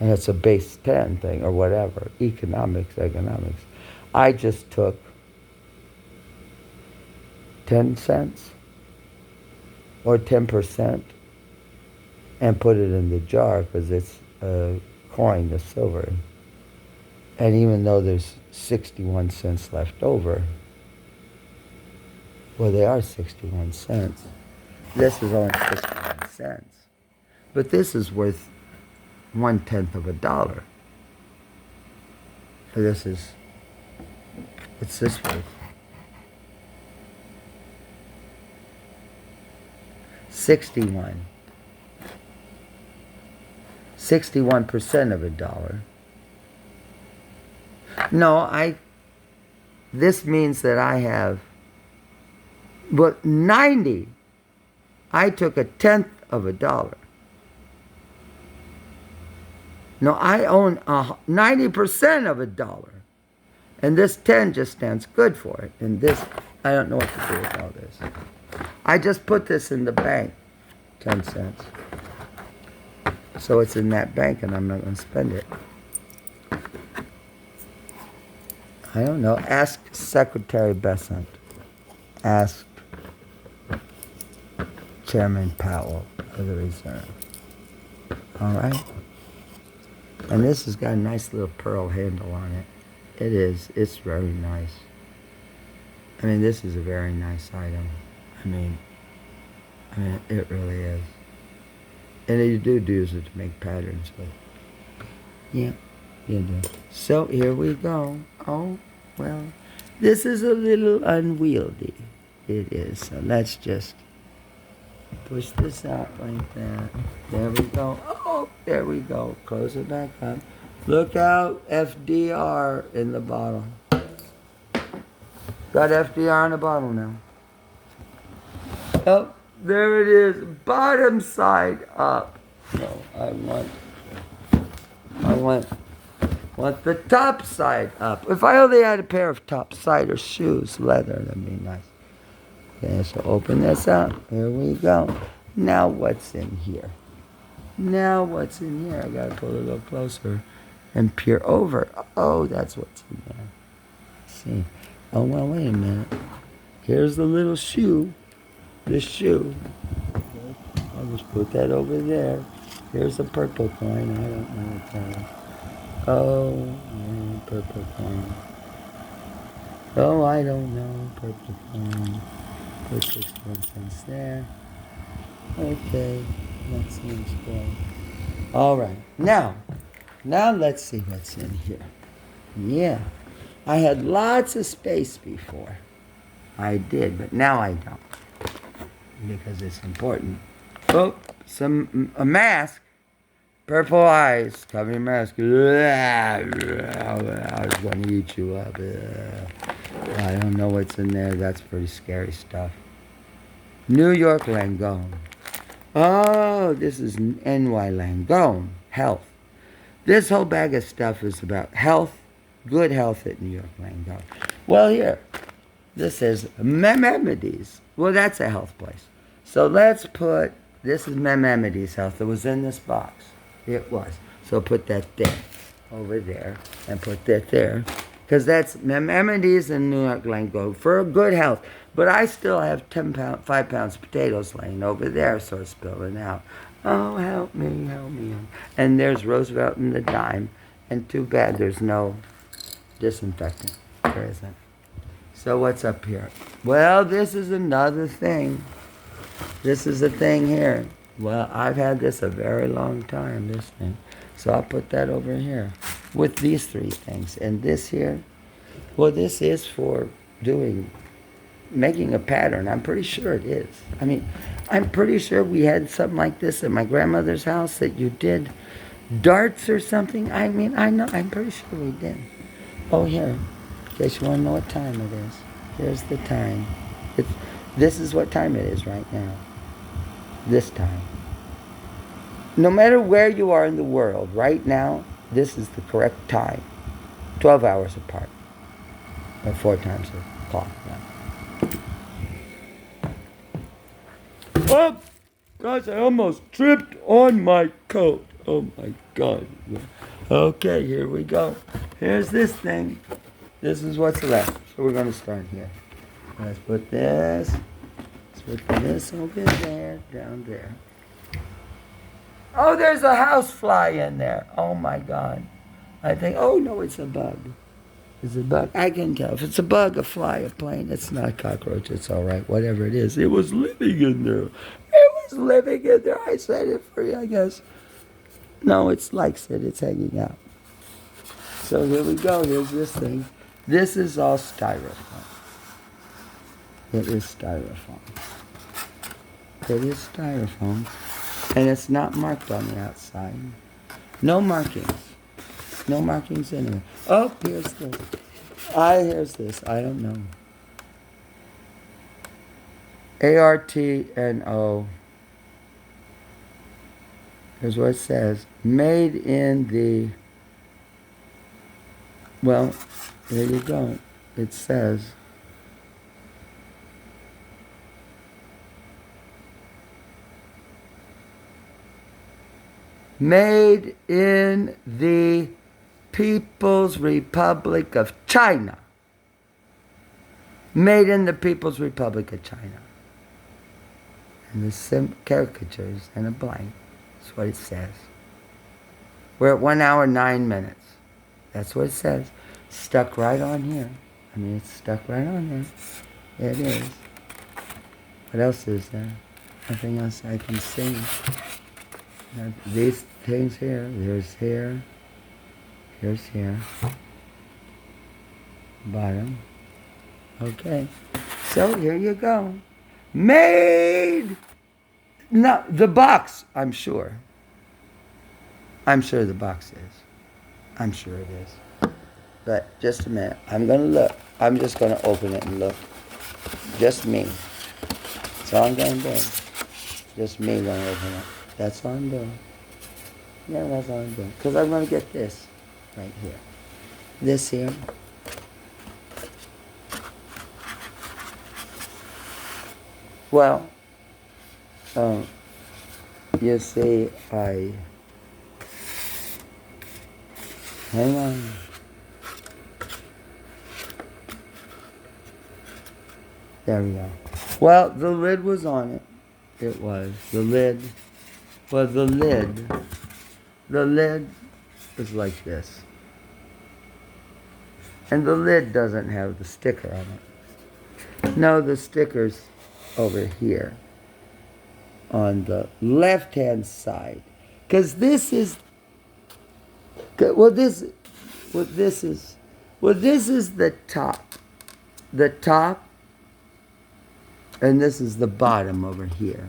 And it's a base 10 thing, or whatever, economics. I just took 10 cents, or 10%, and put it in the jar because it's a coin, the silver. And even though there's 61 cents left over, well, they are 61 cents. This is only 61 cents. But this is worth 1/10 of a dollar. So this is, what's this worth? 61. 61% of a dollar. No, this means that I have, but 90. I took 1/10 of a dollar. No, I own 90% of a dollar. And this 10 just stands good for it. And this, I don't know what to do with all this. I just put this in the bank, 10 cents. So it's in that bank and I'm not going to spend it. I don't know. Ask Secretary Besant. Ask Chairman Powell of the Reserve. All right? And this has got a nice little pearl handle on it. It is. It's very nice. I mean, this is a very nice item. I mean, it really is. And you do use it to make patterns with. Yeah, you do. So here we go. Oh, well, this is a little unwieldy. It is. So let's just push this out like that. There we go. Oh, there we go. Close it back up. Look out, FDR in the bottle. Got FDR in the bottle now. Oh, there it is. Bottom side up. No, I want the top side up. If I only had a pair of top-sider shoes, leather, that'd be nice. Okay, so open this up. Here we go. Now what's in here? I gotta pull it a little closer and peer over. Oh, that's what's in there. Let's see. Oh, well, wait a minute. Here's the little shoe. This shoe. I'll just put that over there. Here's a purple coin. I don't know what that is. Oh, yeah, purple coin. Oh, I don't know. Purple coin. Put 61 cents there. Okay, that seems good. All right. Now let's see what's in here. Yeah. I had lots of space before. I did, but now I don't. Because it's important. Oh, a mask. Purple eyes. Cover your mask. I was going to eat you up. I don't know what's in there. That's pretty scary stuff. New York Langone. Oh, this is NY Langone. Health. This whole bag of stuff is about health. Good health at New York Langone. Well, here. This is Mememides. Well, that's a health place. So let's put, this is Mememides Health. It was in this box. It was. So put that there, over there, and put that there. Because that's Mememides and New York Langone for good health. But I still have 5 pounds of potatoes laying over there, so it's spilling out. Oh, help me, help me. And there's Roosevelt and the dime. And too bad there's no disinfectant. There isn't. So what's up here? Well, this is another thing. This is a thing here. Well, I've had this a very long time, this thing. So I'll put that over here with these 3 things. And this here, well, this is for making a pattern. I'm pretty sure it is. I mean, I'm pretty sure we had something like this at my grandmother's house that you did darts or something. I mean, I know, I'm pretty sure we did. Oh, here. In case you want to know what time it is. Here's the time. This is what time it is right now. This time. No matter where you are in the world, right now, this is the correct time. 12 hours apart. Or 4 times a clock. Oh, gosh, I almost tripped on my coat. Oh, my God. Okay, here we go. Here's this thing. This is what's left. So we're going to start here. Let's put this. Let's put this over there, down there. Oh, there's a housefly in there. Oh, my God. I think, oh, no, it's a bug. It's a bug. I can tell. If it's a bug, a fly, a plane, it's not a cockroach. It's all right. Whatever it is. It was living in there. It was living in there. I said it for you, I guess. No, it's likes it. It's hanging out. So here we go. Here's this thing. This is all styrofoam. It is styrofoam. It is styrofoam. And it's not marked on the outside. No markings. No markings anywhere. Oh, here's this. Here's this. I don't know. ARTNO. Here's what it says. Made in the... Well, there you go. It says... Made in the People's Republic of China. Made in the People's Republic of China. And the caricatures and a blank. That's what it says. We're at 1 hour, 9 minutes. That's what it says. Stuck right on here. I mean, it's stuck right on there. There it is. What else is there? Nothing else I can see. Now, these things here. There's here. Here's here. Bottom. Okay. So, here you go. Made! No, the box, I'm sure. I'm sure the box is. I'm sure it is. But just a minute. I'm going to look. I'm just going to open it and look. Just me. That's all I'm going to do. Just me going to open it. That's all I'm doing. Yeah, that's all I'm doing. Because I'm going to get this right here. This here. Well, you see, hang on. There we go. Well, the lid was on it. it was. The lid. Well, the lid is like this. And the lid doesn't have the sticker on it. No, the sticker's over here on the left-hand side. Because this is, this is the top. The top, and this is the bottom over here.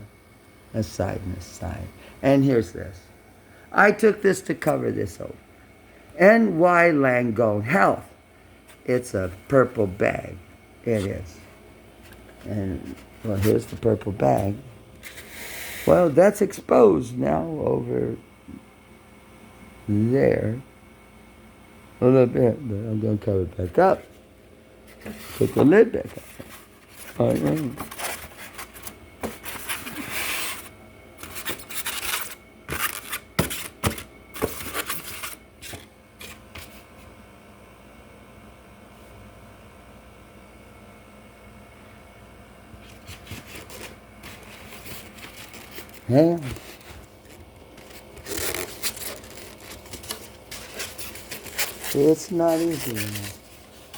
This side and this side. And here's this. I took this to cover this over. NY Langone Health. It's a purple bag. It is. And, well, here's the purple bag. Well, that's exposed now over there. A little bit, but I'm going to cover it back up. Put the lid back up. All right. Yeah. It's not easy enough.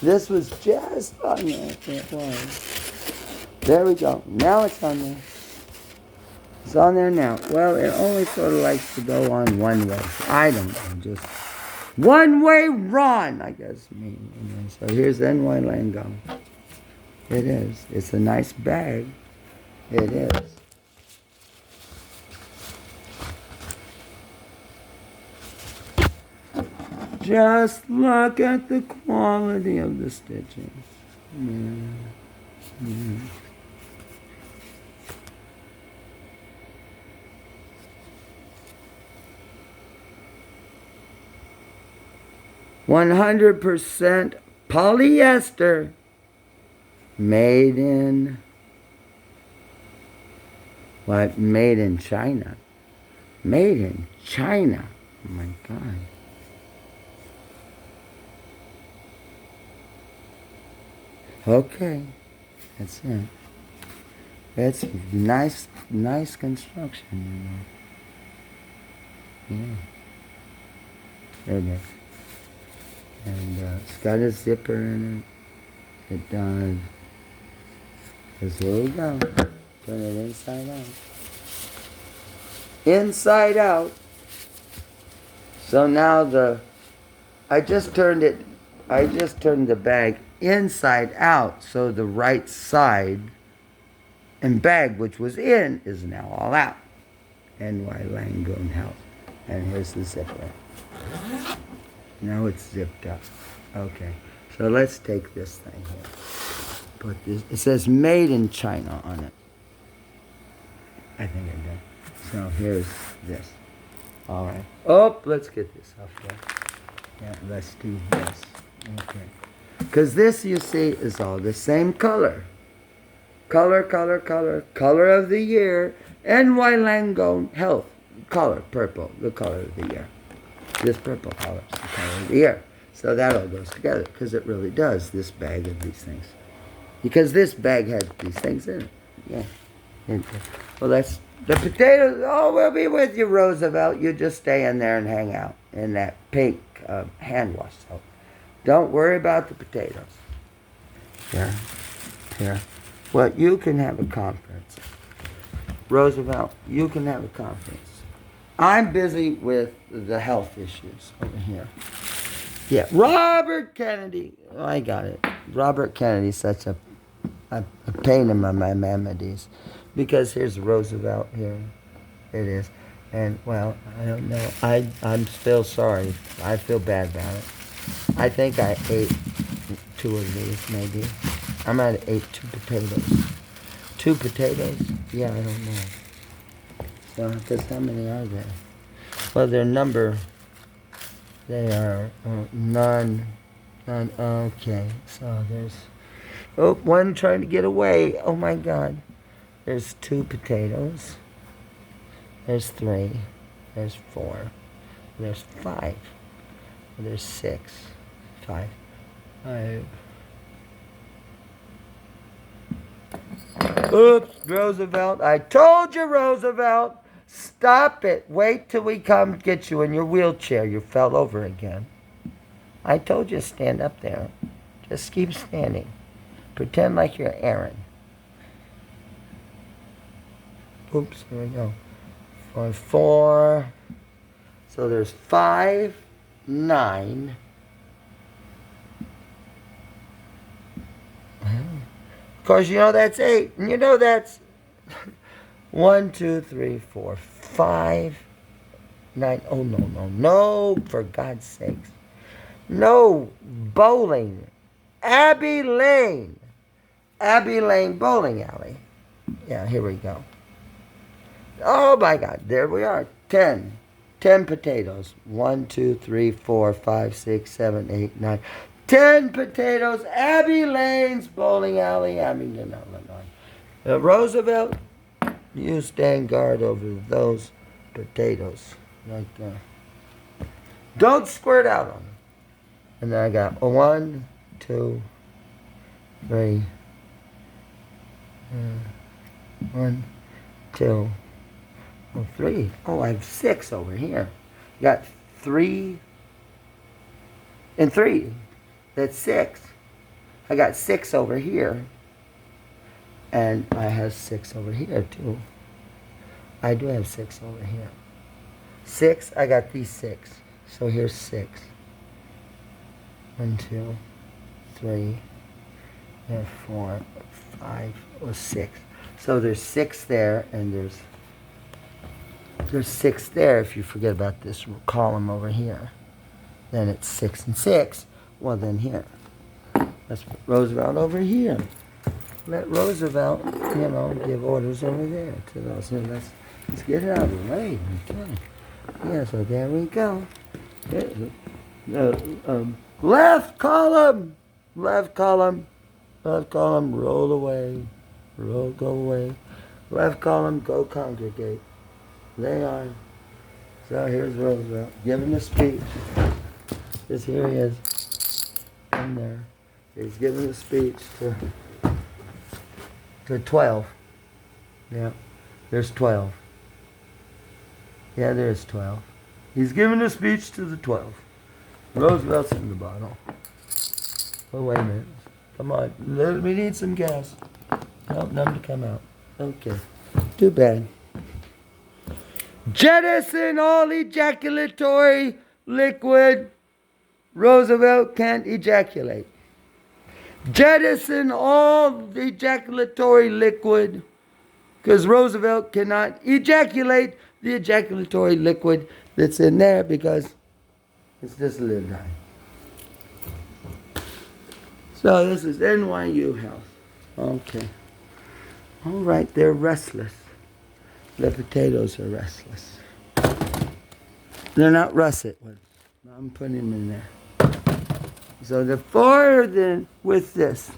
This was just on there. It was. There we go. Now it's on there. It's on there now. Well, it only sort of likes to go on one way. I don't know. Just one way run, I guess. So here's NY Langone. It is. It's a nice bag. It is. Just look at the quality of the stitches. Yeah. Yeah. 100% polyester. Made in, what? Made in China. Made in China. Oh my God. Okay, that's it. That's nice construction, you know. Yeah. There it is. And it's got a zipper in it. It does. Because here we go. Turn it inside out. Inside out. So now I just turned the bag inside out, so the right side and bag, which was in, is now all out. NY Langone Health. And here's the zipper. Now it's zipped up. Okay, so let's take this thing here. Put this. It says made in China on it. I think it does. So here's this. All right. Oh, let's get this off there. Yeah, let's do this. Okay. Because this, you see, is all the same color. Color of the year. NY Langone Health. Color, purple, the color of the year. This purple color is the color of the year. So that all goes together, because it really does, this bag of these things. Because this bag has these things in it. Yeah. Well, that's the potatoes. Oh, we'll be with you, Roosevelt. You just stay in there and hang out in that pink hand wash soap. Don't worry about the potatoes. Here. Well, you can have a conference. Roosevelt, you can have a conference. I'm busy with the health issues over here. Yeah, Robert Kennedy. Oh, I got it. Robert Kennedy's such a pain in my memories. Because here's Roosevelt here. It is. And, well, I don't know. I'm still sorry. I feel bad about it. I think I ate 2 of these, maybe. I might have ate 2 potatoes. 2 potatoes? Yeah, I don't know. So, because how many are there? Well, they are none. Okay, so there's, one trying to get away. Oh my God. There's 2 potatoes. There's 3. There's 4. There's 5. There's 6. 5. 5. Oops, Roosevelt. I told you, Roosevelt. Stop it. Wait till we come get you in your wheelchair. You fell over again. I told you to stand up there. Just keep standing. Pretend like you're Aaron. Oops, here we go. 4. So there's 5, 9. Of course, you know that's 8. And you know that's 1, 2, 3, 4, 5, 9. Oh, no, for God's sakes. No, bowling. Abbey Lane. Abbey Lane Bowling Alley. Yeah, here we go. Oh, my God. There we are. 10. 10 potatoes. 1, 2, 3, 4, 5, 6, 7, 8, 9. 10 potatoes. Abbey Lane's Bowling Alley, Abingdon, Illinois. Roosevelt, you stand guard over those potatoes. Like don't squirt out on them. And then I got 1, 2, 3. 1, 2, 3. Oh, I have 6 over here. Got 3 and 3. That's 6. I got 6 over here. And I have 6 over here, too. I do have 6 over here. 6, I got these 6. So here's 6. 1, 2, 3, 4, 5, or 6. So there's 6 there, and there's 6 there if you forget about this column over here. Then it's 6 and 6. Well, then here. Let's put Roosevelt over here. Let Roosevelt, give orders over there to those. And let's get it out of the way. Okay. Yeah, so there we go. Left column. Left column. Left column, roll away. Roll, go away. Left column, go congregate. They are. So here's Roosevelt giving a speech. Because here he is. In there. He's giving a speech to 12. Yeah, there's 12. Yeah, there's 12. He's giving a speech to the 12. Roosevelt's in the bottle. Oh, wait a minute. Come on. We need some gas. Nope, none to come out. Okay. Too bad. Jettison all ejaculatory liquid. Roosevelt can't ejaculate. Jettison all ejaculatory liquid, because Roosevelt cannot ejaculate the ejaculatory liquid that's in there because it's just a little tiny. So this is NYU Health. Okay. All right, they're restless. The potatoes are restless. They're not russet ones. I'm putting them in there. So the 4 then with this.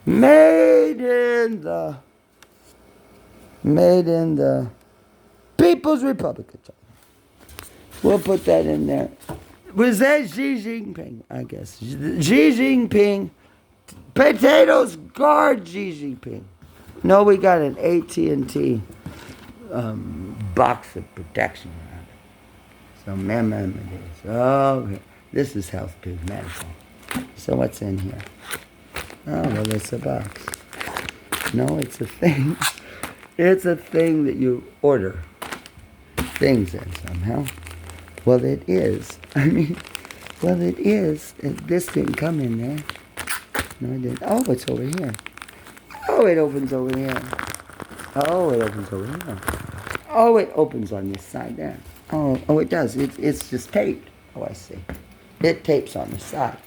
Made in the People's Republic of China. We'll put that in there. Was that Xi Jinping, I guess? Xi Jinping. Potatoes guard Xi Jinping. No, we got an AT&T box of protection around it. So, okay. This is health pig medical. So what's in here? Oh, well, it's a box. No, it's a thing. It's a thing that you order things in somehow. Well, it is. It is. This didn't come in there. No, it didn't. Oh, it's over here. Oh, it opens over here. Oh, it opens over here. Oh, it opens on this side there. Oh, it does. It's just taped. Oh, I see. It tapes on the side.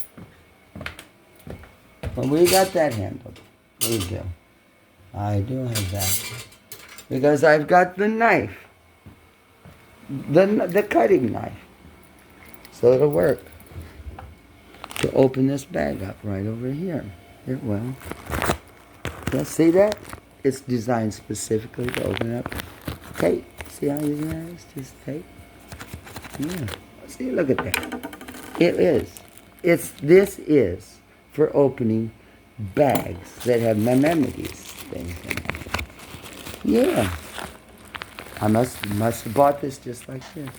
Well, we got that handled. We do. I do have that. Because I've got the knife. The cutting knife. So it'll work. To open this bag up right over here. It will. Yeah, see that? It's designed specifically to open up tape. See how easy that is? Just tape. Yeah. See, look at that. It is. This is for opening bags that have memories things in it. Yeah. I must have bought this just like this.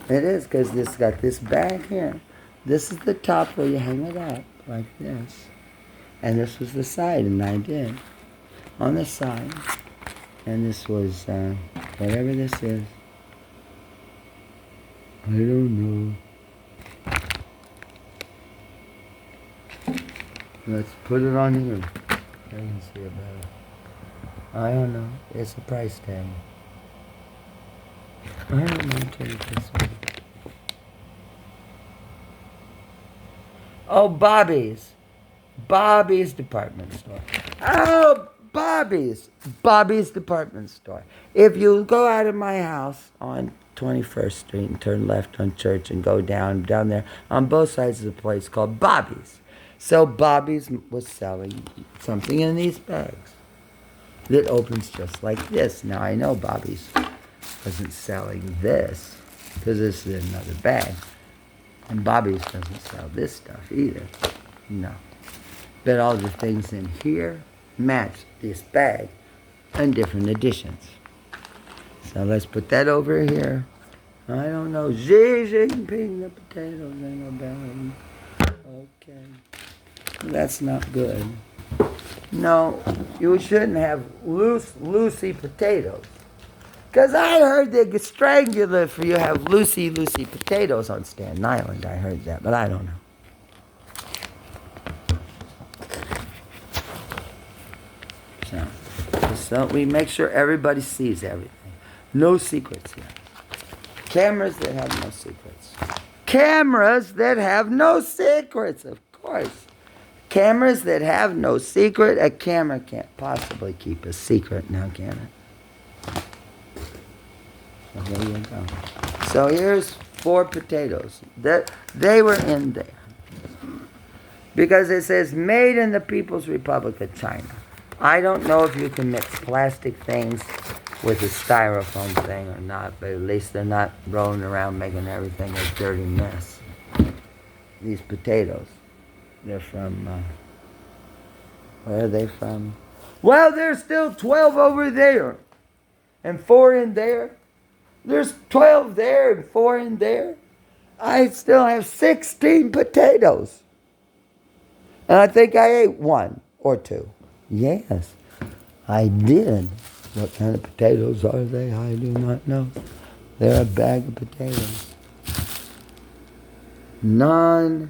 It is, because this got this bag here. This is the top where you hang it up, like this. And this was the side, and I did. On the side. And this was, whatever this is. I don't know. Let's put it on here. I can see it better. I don't know. It's a price tag. I don't know. Take this one. Oh, Bobby's. Bobby's department store. Oh, Bobby's. Bobby's department store. If you go out of my house on 21st Street and turn left on Church and go down there on both sides of the place called Bobby's. So Bobby's was selling something in these bags that opens just like this. Now I know Bobby's wasn't selling this because this is another bag. And Bobby's doesn't sell this stuff either. No. But all the things in here match this bag in different editions. So let's put that over here. I don't know. Xi Jinping, the potatoes in the bag. Okay. That's not good. No, you shouldn't have loosey potatoes. Because I heard they get strangular if you have loosey potatoes on Staten Island. I heard that, but I don't know. So we make sure everybody sees everything. No secrets here. Cameras that have no secrets. Cameras that have no secrets, of course. Cameras that have no secret. A camera can't possibly keep a secret now, can it? So there you go. So here's 4 potatoes. They were in there. Because it says, made in the People's Republic of China. I don't know if you can mix plastic things with a styrofoam thing or not, but at least they're not rolling around making everything a dirty mess. These potatoes. They're from, where are they from? Well, there's still 12 over there. And 4 in there. There's 12 there and 4 in there. I still have 16 potatoes. And I think I ate 1 or 2. Yes, I did. What kind of potatoes are they? I do not know. They're a bag of potatoes. Non-Pareo.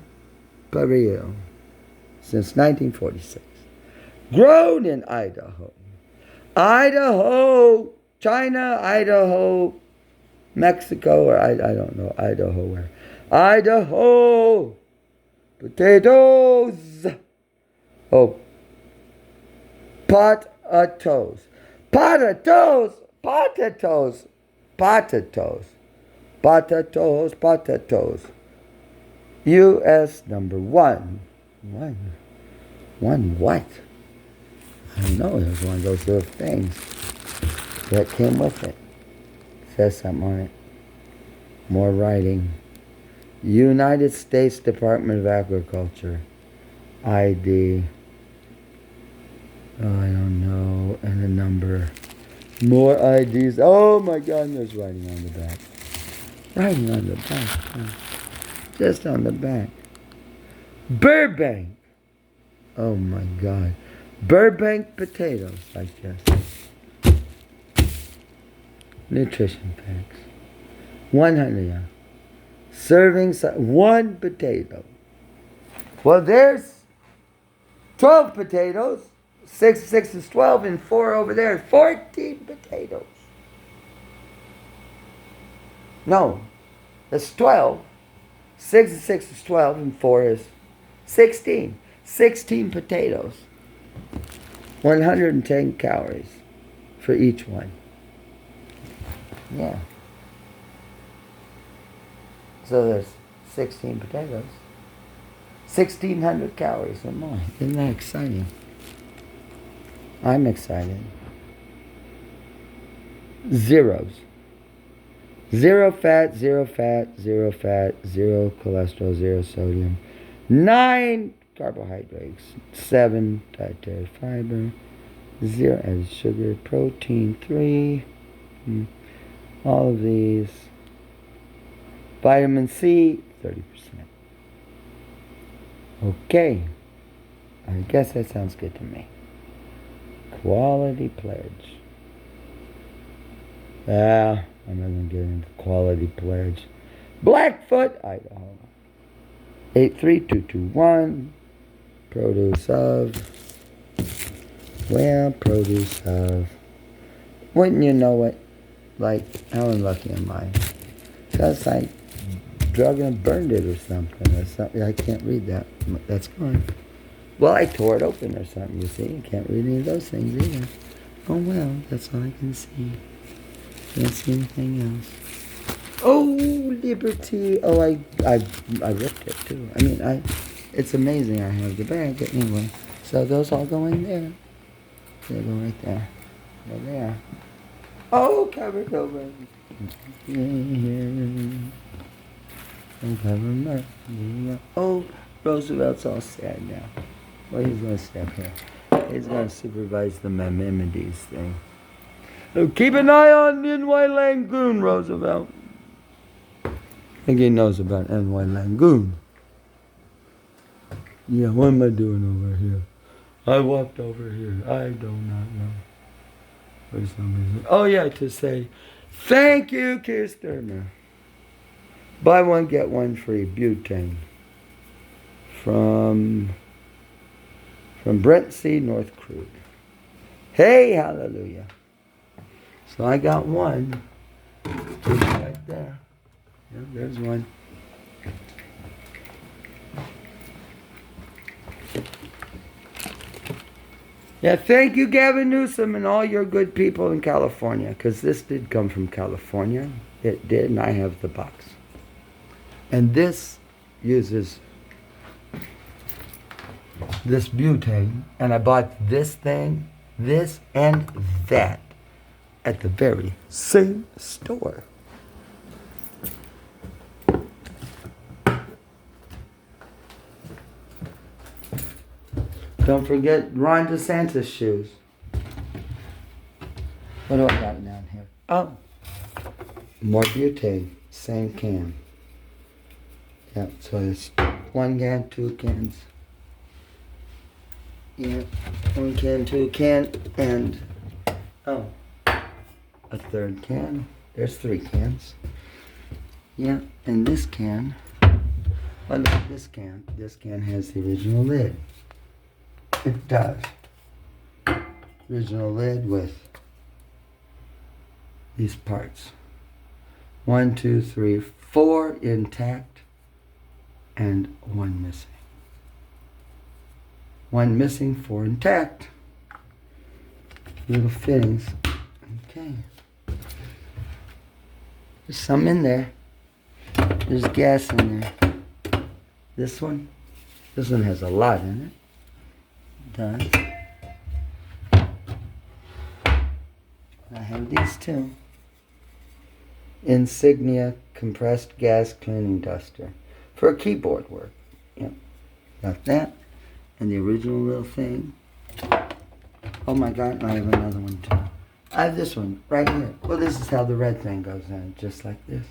Since 1946. Grown in Idaho. Idaho, China, Idaho, Mexico, or I don't know, Idaho where. Idaho, potatoes. Oh, potatoes. Potatoes, potatoes, potatoes, potatoes, potatoes. U.S. number 1. One what? I don't know. It was one of those little things that came with it. Says something on it. More writing. United States Department of Agriculture. ID. Oh, I don't know. And a number. More IDs. Oh my God, there's writing on the back. Writing on the back. Just on the back. Burbank. Oh my God. Burbank potatoes like this. Nutrition packs. 100, yeah. Serving 1 potato. Well, there's 12 potatoes. 6 is 12 and 4 over there is 14 potatoes. No, that's 12. 6 is 12 and 4 is 16. 16 potatoes. 110 calories for each one. Yeah. So there's 16 potatoes. 1,600 calories or more. Isn't that exciting? I'm excited. Zeros. 0 fat, 0 fat, 0 fat, 0 cholesterol, 0 sodium. 9 carbohydrates. 7 dietary fiber. 0 added sugar, protein 3, all of these. Vitamin C, 30%. Okay, I guess that sounds good to me. Quality pledge. I'm not going to get into quality pledge. Blackfoot, Idaho. 83221. Produce of. Well, produce of. Wouldn't you know it? Like, how unlucky am I? Because I drug and burned it or something. I can't read that. That's gone. Well, I tore it open or something, you see. I can't read any of those things either. Oh, well, that's all I can see. Can't see anything else. Oh, Liberty. Oh, I ripped it, too. I mean, it's amazing I have the bag. Anyway, so those all go in there. They go right there. Right there. Oh, covered over. Oh, Roosevelt's all sad now. Well, he's going to step here. He's going to supervise the Maimonides thing. So keep an eye on NY Langoon, Roosevelt. I think he knows about NY Langoon. Yeah, what am I doing over here? I walked over here. I do not know. For some reason. Oh, yeah, to say, thank you, Keir Starmer. Buy one, get one free. Butane. From Brent C. North Crude. Hey, hallelujah. So I got one. Right there. Yeah, there's one. Yeah, thank you, Gavin Newsom, and all your good people in California, because this did come from California. It did, and I have the box. And this uses this butane, and I bought this thing, this, and that at the very same store. Don't forget Ron DeSantis shoes. What do I got down here? Oh, more butane, same can. Yep, so it's 1 can, 2 cans. Yep, 1 can, 2 can, and a 3rd can. There's 3 cans. Yeah, and this can. Well, look at this can. This can has the original lid. It does. Original lid with these parts. 1, 2, 3, 4 intact and 1 missing. 1 missing, 4 intact. Little fittings. Okay. There's some in there. There's gas in there. This one has a lot in it. Done. I have these too. Insignia compressed gas cleaning duster for keyboard work. Yep. Got that. And the original little thing. Oh my God, I have another one too. I have this one right here. Well, this is how the red thing goes in, just like this.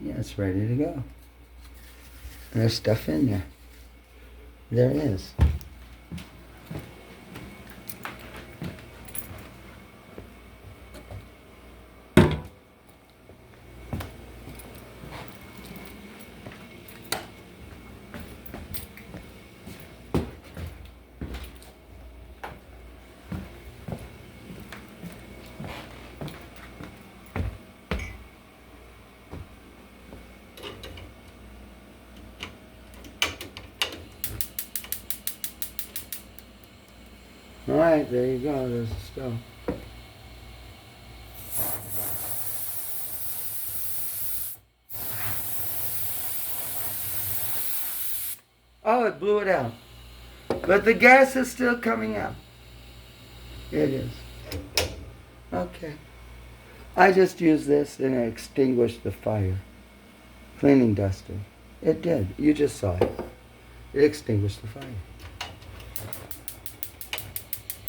Yeah, it's ready to go. And there's stuff in there. There is. Alright, there you go, there's the stuff. Oh, it blew it out. But the gas is still coming out. It is. Okay. I just used this and it extinguished the fire. Cleaning duster. It did. You just saw it. It extinguished the fire.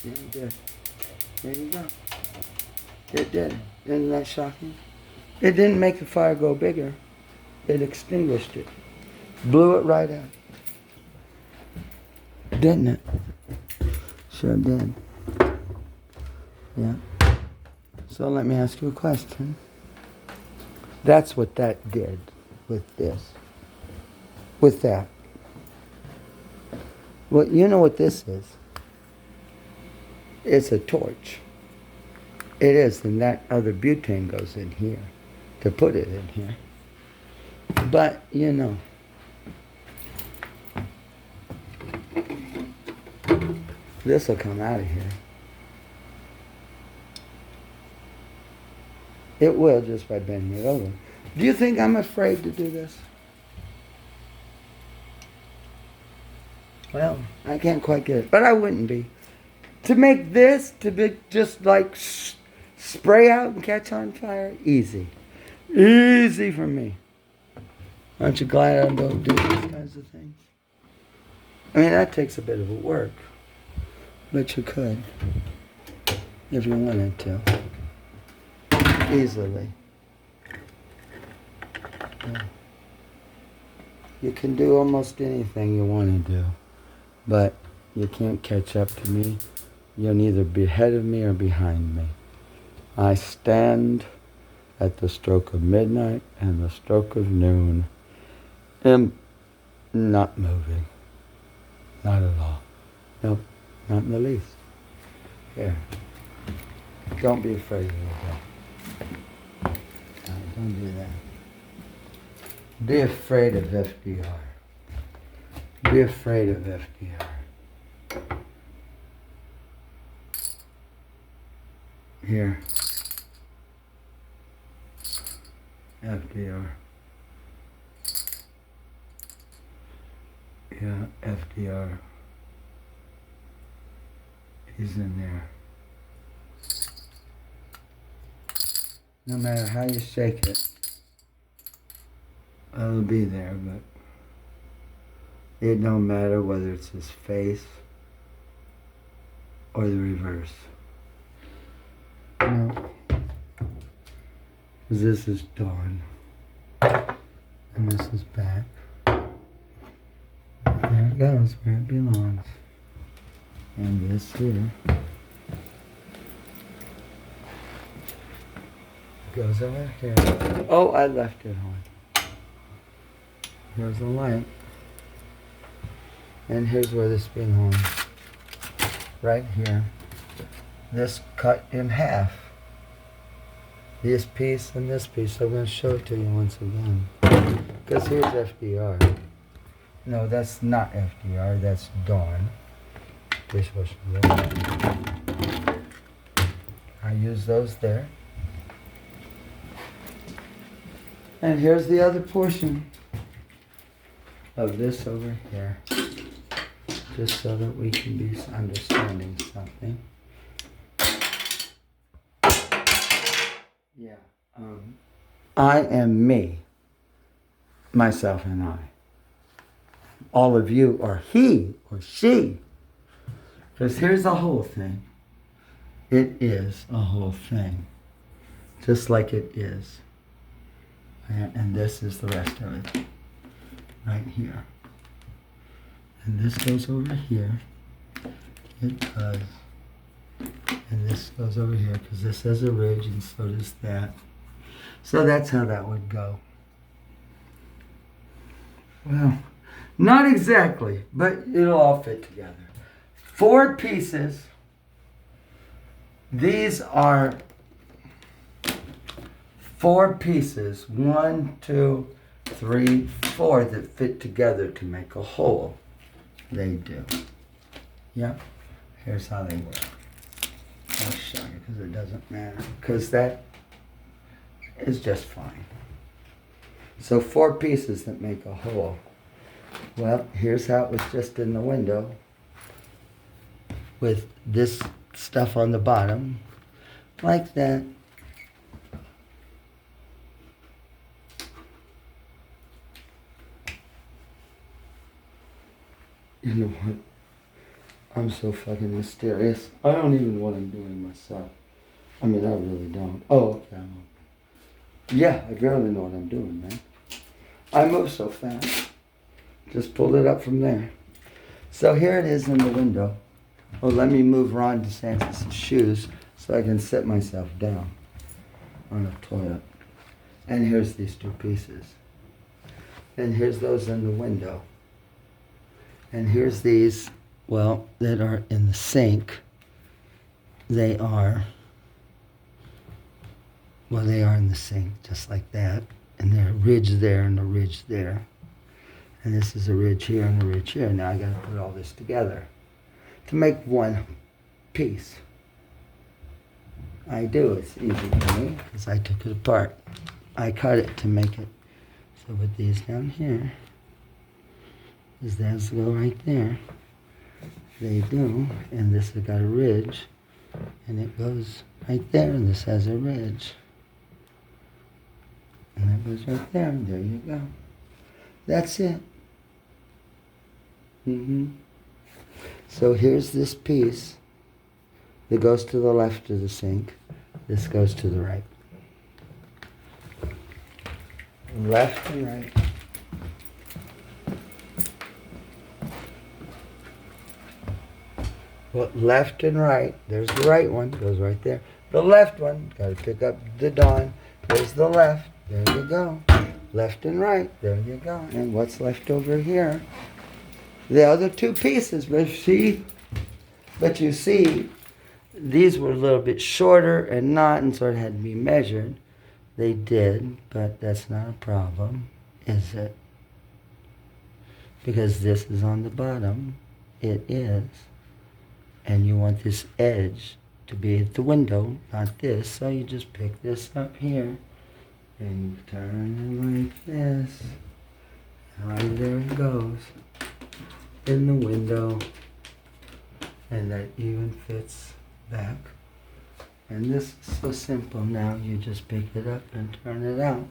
Yeah, it did. There you go. It did. Isn't that shocking? It didn't make the fire go bigger. It extinguished it. Blew it right out. Didn't it? Sure did. Yeah. So let me ask you a question. That's what that did with this. With that. Well, you know what this is? It's a torch. It is, and that other butane goes in here to put it in here. But, you know, this will come out of here. It will just by bending it over. Do you think I'm afraid to do this? Well, I can't quite get it, but I wouldn't be. To make this, to be just like spray out and catch on fire, easy. Easy for me. Aren't you glad I don't do these kinds of things? I mean, that takes a bit of a work, but you could, if you wanted to, easily. Yeah. You can do almost anything you want to do, but you can't catch up to me. You're neither ahead of me or behind me. I stand at the stroke of midnight and the stroke of noon, am not moving. Not at all. Nope, not in the least. Here. Don't be afraid of that. Don't do that. Be afraid of FDR. Be afraid of FDR. Here. FDR. Yeah, FDR. He's in there. No matter how you shake it, it'll be there, but it don't matter whether it's his face or the reverse. No. Because this is dawn. And this is back. There it goes, where it belongs. And this here goes over here. Oh, I left it on. Here's the light. And here's where this belongs. Right here. This cut in half. This piece and this piece. I'm going to show it to you once again. Because here's FDR. No, that's not FDR. That's Dawn. Dishwasher. I use those there. And here's the other portion of this over here. Just so that we can be understanding something. Yeah. I am me, myself and I. All of you are he or she. Because here's the whole thing. It is a whole thing. Just like it is. And this is the rest of it. Right here. And this goes over here. It does. And this goes over here because this has a ridge and so does that. So that's how that would go. Well, not exactly, but it'll all fit together. 4 pieces. These are 4 pieces. 1, 2, 3, 4 that fit together to make a whole. They do. Yep. Here's how they work. I'll show you because it doesn't matter. Because that is just fine. So 4 pieces that make a whole. Well, here's how it was just in the window. With this stuff on the bottom. Like that. You know what? I'm so fucking mysterious. I don't even know what I'm doing myself. I mean, I really don't. Oh, okay. Yeah, I barely know what I'm doing, man. I move so fast. Just pulled it up from there. So here it is in the window. Oh, let me move Ron DeSantis' shoes so I can sit myself down on a toilet. And here's these two pieces. And here's those in the window. And here's these, well, that are in the sink. They are in the sink, just like that. And there's a ridge there and a ridge there. And this is a ridge here and a ridge here. Now I gotta put all this together to make one piece. I do, it's easy for me, because I took it apart. I cut it to make it. So with these down here, is those go right there. They do, and this has got a ridge, and it goes right there, and this has a ridge. And that goes right there, and there you go. That's it. So here's this piece that goes to the left of the sink. This goes to the right. Left and right. Well, left and right. There's the right one. Goes right there. The left one. Got to pick up the dawn. There's the left. There you go. Left and right. There you go. And what's left over here? The other two pieces. But you see, these were a little bit shorter and not, and so it had to be measured. They did, but that's not a problem, is it? Because this is on the bottom. It is. And you want this edge to be at the window, not this. So you just pick this up here and you turn it like this. And right there it goes in the window. And that even fits back. And this is so simple now. You just pick it up and turn it out.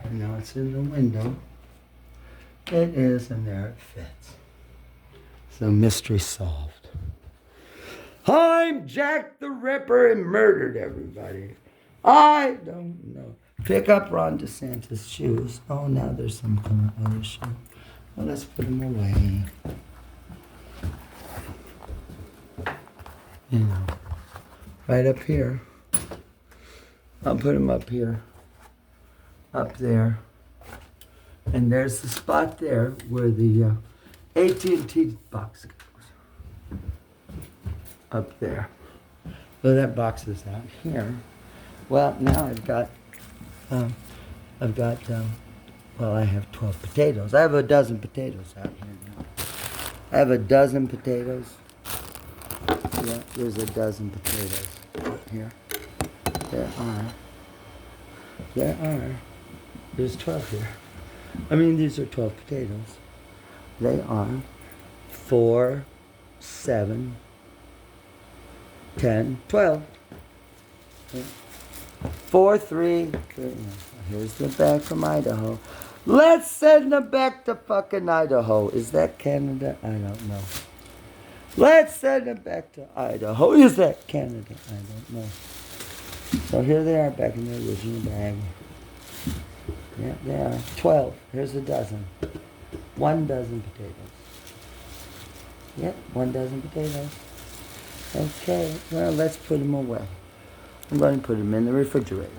And now it's in the window. It is, and there it fits. So mystery solved. I'm Jack the Ripper and murdered everybody. I don't know. Pick up Ron DeSantis' shoes. Oh, now there's some kind of other shoe. Well, let's put them away. You know, right up here. I'll put them up here. Up there. And there's the spot there where the AT&T box goes. Up there. So that box is out here. Well, now I've got, well, I have 12 potatoes. I have a dozen potatoes out here now. I have a dozen potatoes. Yeah, there's a dozen potatoes out here. There are. There's 12 here. I mean, these are 12 potatoes. They are 4, 7, 10, 12. 4, 3. Here's the bag from Idaho. Let's send them back to fucking Idaho. Is that Canada? I don't know. Let's send them back to Idaho. Is that Canada? I don't know. So here they are back in their original bag. Yeah, they are. 12. Here's a dozen. 1 dozen potatoes. Yep, 1 dozen potatoes. Okay, well, let's put them away. I'm going to put them in the refrigerator.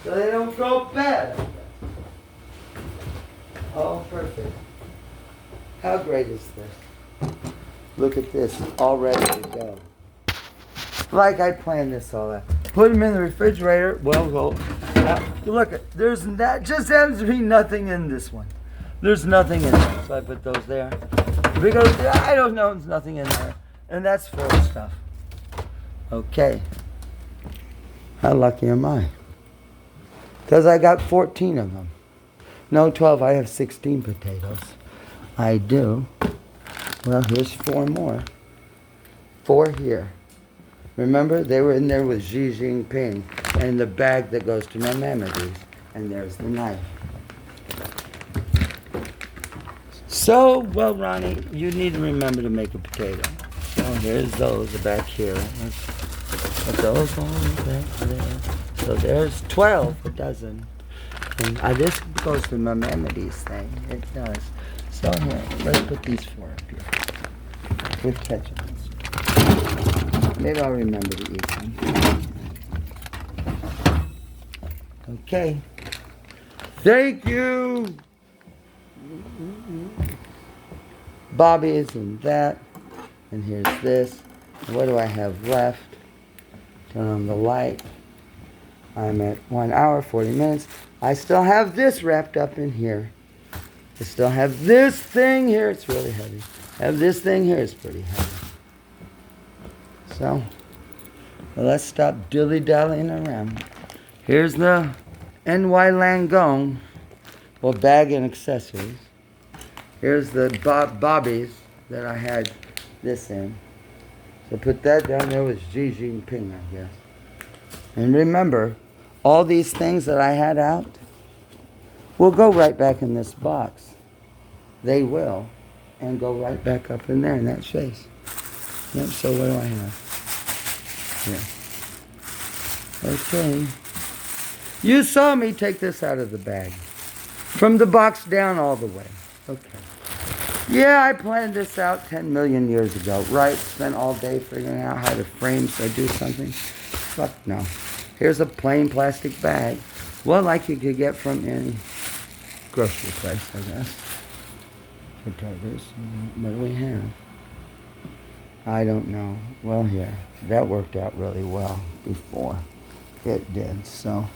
So they don't go bad. Oh, perfect. How great is this? Look at this, all ready to go. Like I planned this all out. Put them in the refrigerator. Well, look, there's that. Just happens to be nothing in this one. There's nothing in there, so I put those there. Because I don't know, there's nothing in there. And that's full of stuff. Okay. How lucky am I? Because I got 14 of them. No, 12. I have 16 potatoes. I do. Well, here's 4 more. 4 here. Remember, they were in there with Xi Jinping and the bag that goes to Maimonides. And there's the knife. So, well, Ronnie, you need to remember to make a potato. So here's those back here. Let's put those on back there. So there's 12 a dozen. And this goes to my Maimonides thing. It does. So here, let's put these 4 up here. With ketchup. Maybe I'll remember to eat them. Okay. Thank you. Bobby's and that. And here's this. What do I have left? Turn on the light. I'm at 1 hour, 40 minutes. I still have this wrapped up in here. I still have this thing here. It's really heavy. I have this thing here. It's pretty heavy. So, well, let's stop dilly-dallying around. Here's the NY Langone, or bag and accessories. Here's the bobbies that I had this in. So put that down there with Xi Jinping, I guess. And remember, all these things that I had out will go right back in this box. They will, and go right back up in there in that space. Yep, so what do I have? Here. Okay. You saw me take this out of the bag. From the box down all the way. Okay. Yeah, I planned this out 10 million years ago, right? Spent all day figuring out how to frame so I do something. Fuck no. Here's a plain plastic bag. Well, like you could get from any grocery place, I guess. Potatoes. What do we have? I don't know. Well, here. That worked out really well before. It did. So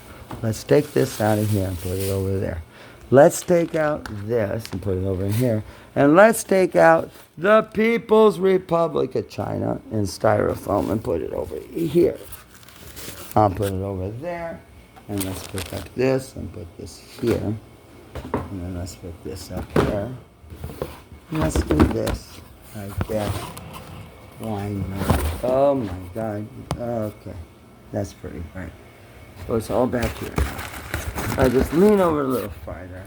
let's take this out of here and put it over there. Let's take out this and put it over here. And let's take out the People's Republic of China in styrofoam and put it over here. I'll put it over there. And let's pick up this and put this here. And then let's put this up there. And let's do this. I guess. Why not? Oh my God. Okay. That's pretty great. So it's all back here. I just lean over a little farther.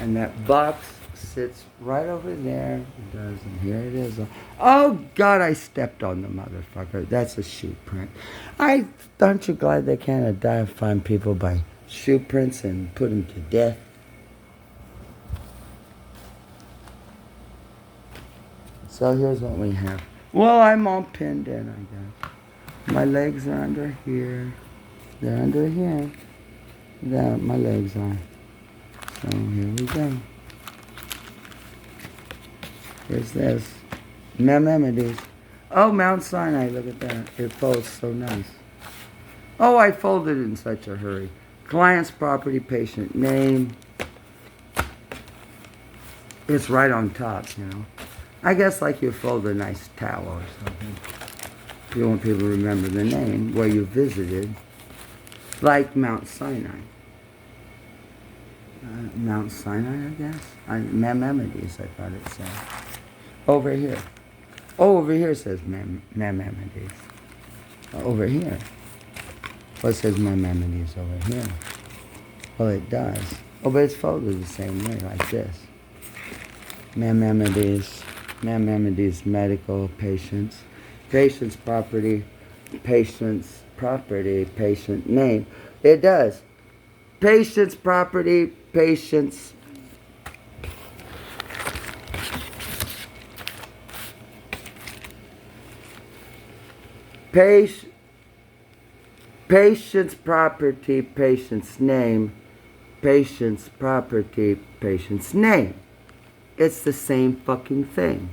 And that box sits right over there. It does, and here it is. Oh God, I stepped on the motherfucker. That's a shoe print. Aren't you glad they can't identify people by shoe prints and put them to death? So here's what we have. Well, I'm all pinned in, I guess. My legs are under here. They're under here. There, my legs are. So here we go. Here's this. Maimonides. Oh, Mount Sinai, look at that. It folds so nice. Oh, I folded in such a hurry. Client's property, patient name. It's right on top, you know. I guess like you fold a nice towel or something. You want people to remember the name where you visited. Like Mount Sinai. Mount Sinai, I guess? Maimonides, I thought it said. Over here. Oh, over here says Maimonides. Over here. Well, it says Maimonides over here. Well, it does. Oh, but it's folded the same way, like this. Maimonides medical patients. Patient's property, patient name. It does. Patient's property, patient's. Patient's property, patient's name. Patient's property, patient's name. It's the same fucking thing.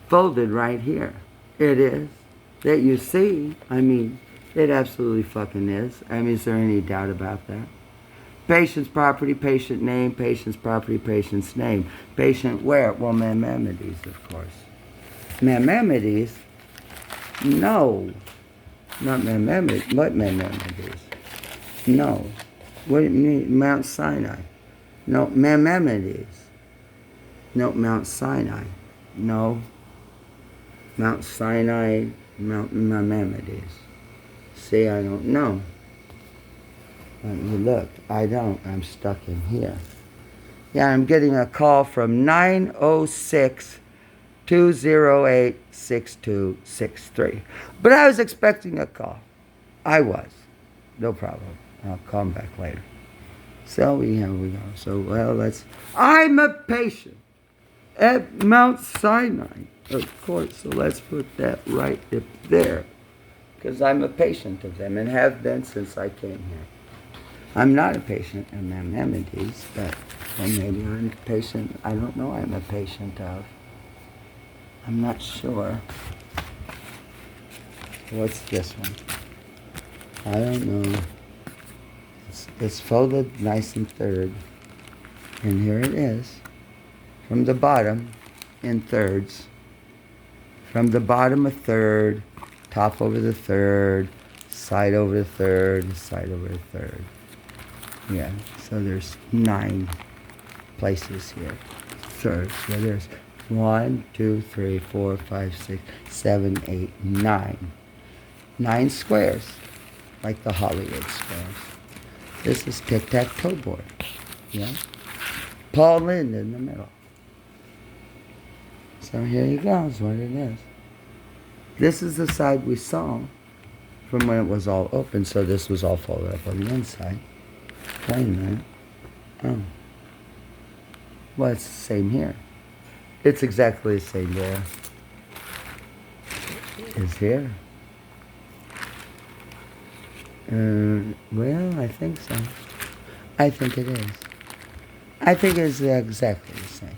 Folded right here. It is. That you see. I mean, it absolutely fucking is. I mean, is there any doubt about that? Patient's property, patient name, patient's property, patient's name. Patient where? Well, Maimonides, of course. Maimonides? No. Not Maimonides. What Maimonides? No. What do you mean? Mount Sinai. No, Maimonides. No, Mount Sinai. No. Mount Sinai, Mount Maimonides. See, I don't know. Let me look. I don't. I'm stuck in here. Yeah, I'm getting a call from 906-208-6263. But I was expecting a call. I was. No problem. I'll call him back later. So here we go. So, well, I'm a patient at Mount Sinai, of course. So let's put that right up there. Because I'm a patient of them and have been since I came here. I'm not a patient of Maimonides, but maybe I'm a patient. I don't know I'm a patient of. I'm not sure. What's this one? I don't know. It's folded nice and third. And here it is. From the bottom, in thirds. From the bottom a third, top over the third, side over the third, side over the third. Yeah, so there's 9 places here. Thirds. So there's 1, 2, 3, 4, 5, 6, 7, 8, 9. 9 squares, like the Hollywood squares. This is tic-tac-toe board. Yeah. Paul Lynde in the middle. So here you go, is what it is. This is the side we saw from when it was all open, so this was all folded up on the inside. Wait a minute. Oh. Well, it's the same here. It's exactly the same there. Is here. Well, I think so. I think it is. I think it's exactly the same.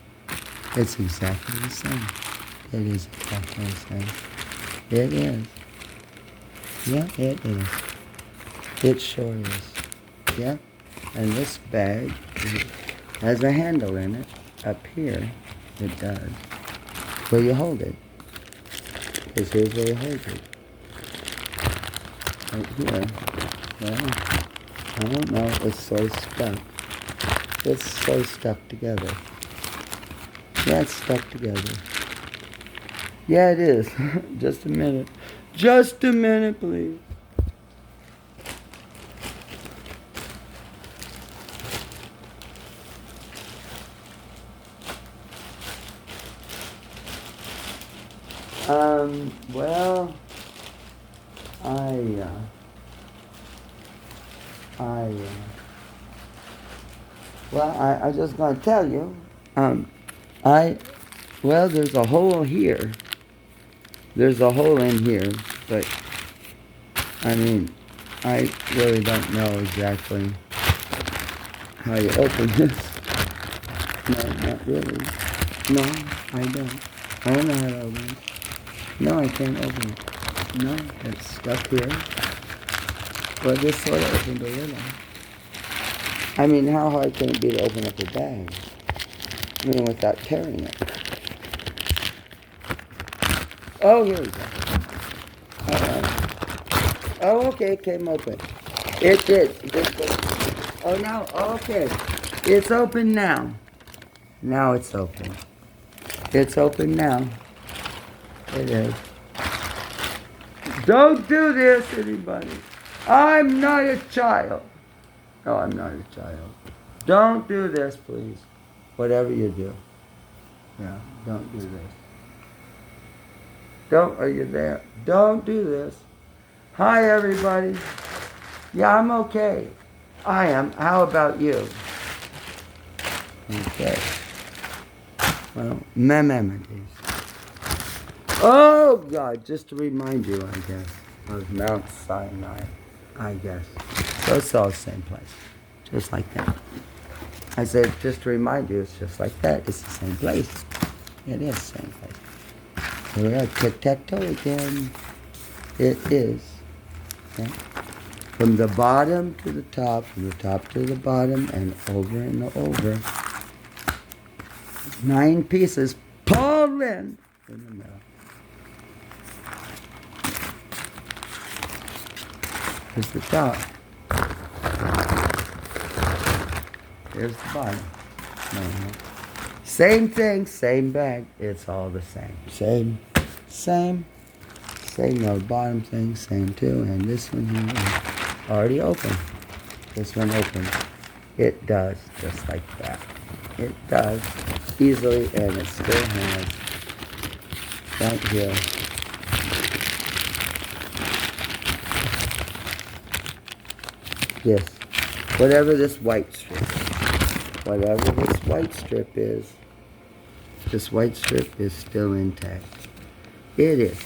It's exactly the same. It is exactly the same. It is. Yeah, it is. It sure is. Yeah? And this bag has a handle in it. Up here, it does. Where you hold it. Because here's where you hold it. Right here. Well, I don't know. It's so stuck. It's so stuck together. Yeah, it's stuck together. Yeah, it is. Just a minute. Just a minute, please. Well, I just gonna tell you, well, there's a hole here. There's a hole in here, but, I mean, I really don't know exactly how you open this. No, not really. No, I don't. I don't know how to open it. No, I can't open it. No, it's stuck here. But this sort of opened a little. I mean, how hard can it be to open up a bag? I mean, without tearing it. Oh, here we go. All right. Oh, okay, it came open. It did. Oh, now, okay. It's open now. Now it's open. It's open now. It is. Don't do this, anybody. I'm not a child. No, I'm not a child. Don't do this, please. Whatever you do. Yeah, don't do this. Are you there? Don't do this. Hi, everybody. Yeah, I'm okay. I am. How about you? Okay. Well, Maimonides. Oh, God, just to remind you, I guess, of Mount Sinai, I guess. So it's all the same place, just like that. I said, just to remind you, it's just like that. It's the same place. It is the same place. Here we are, tic-tac-toe again. It is. Okay. From the bottom to the top, from the top to the bottom, and over and over. 9 pieces, pulled in the middle. Here's the top. Here's the bottom. Same thing, same bag. It's all the same. Same. No, bottom thing, same too. And this one here is already open. This one opens. It does, just like that. It does easily, and it still has right here. This, whatever this white strip is, this white strip is still intact. It is.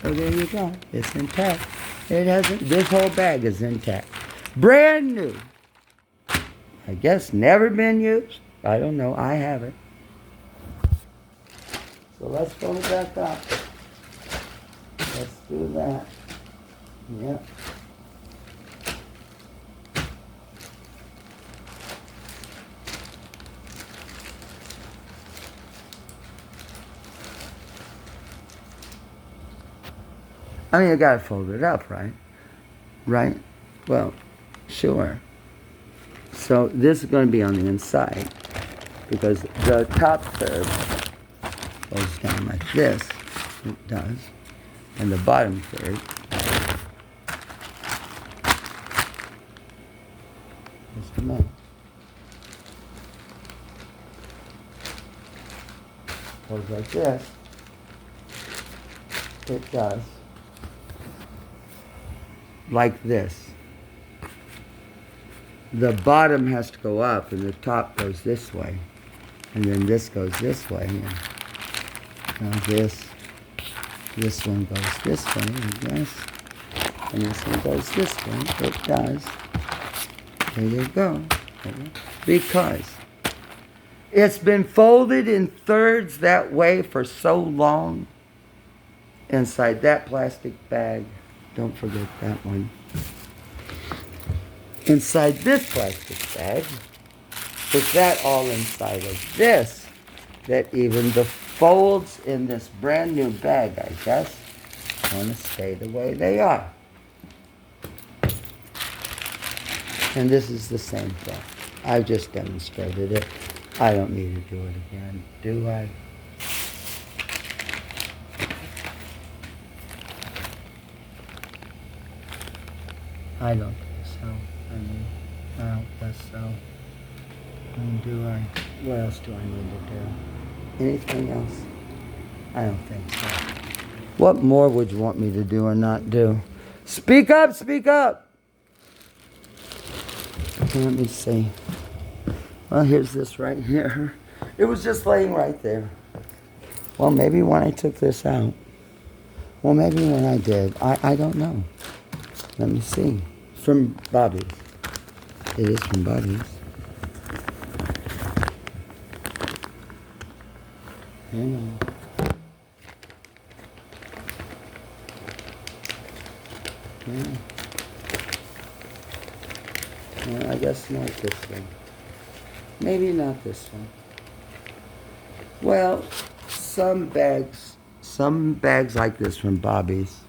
So there you go. It's intact. It hasn't, this whole bag is intact. Brand new. I guess never been used. I don't know. I haven't. So let's fill it back up. Let's do that. Yep. I mean, you gotta fold it up, right? Right? Well, sure. So this is going to be on the inside because the top third goes down like this. It does. And the bottom third is the middle. Goes like this. It does. Like this. The bottom has to go up and the top goes this way. And then this goes this way. And now this one goes this way, I guess. And this one goes this way. It does. There you go. Because it's been folded in thirds that way for so long. Inside that plastic bag. Don't forget that one. Inside this plastic bag, with that all inside of this, that even the folds in this brand new bag, I guess, want to stay the way they are. And this is the same thing. I've just demonstrated it. I don't need to do it again, do I? I don't think so. I don't guess so. Do I? What else do I need to do? Anything else? I don't think so. What more would you want me to do or not do? Speak up, speak up! Okay, let me see. Well, here's this right here. It was just laying right there. Well, maybe when I took this out. Well, maybe when I did. I don't know. Let me see. From Bobby's. It is from Bobby's. Hang on. Yeah. Well, I guess not this one. Maybe not this one. Well, some bags like this from Bobby's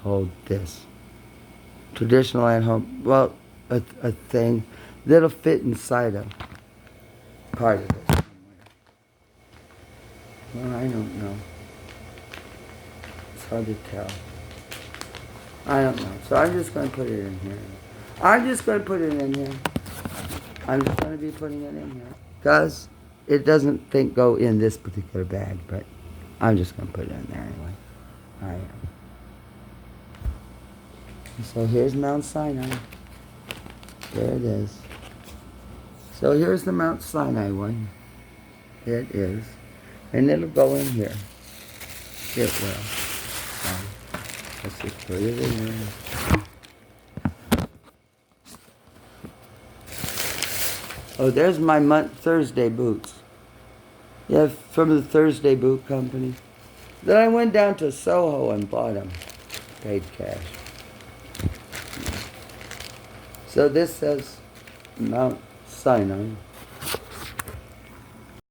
hold this. Traditional at home, well, a thing that'll fit inside a part of it. Well, I don't know. It's hard to tell. I don't know. So I'm just going to put it in here. I'm just going to put it in here. I'm just going to be putting it in here. Because it doesn't go in this particular bag, but I'm just going to put it in there anyway. I am. So here's Mount Sinai. There it is. So here's the Mount Sinai one. It is. And it'll go in here. It will. So let's just put it in there. Oh, there's my Thursday boots. Yeah, from the Thursday Boot Company. Then I went down to Soho and bought them. Paid cash. So this says Mount Sinai.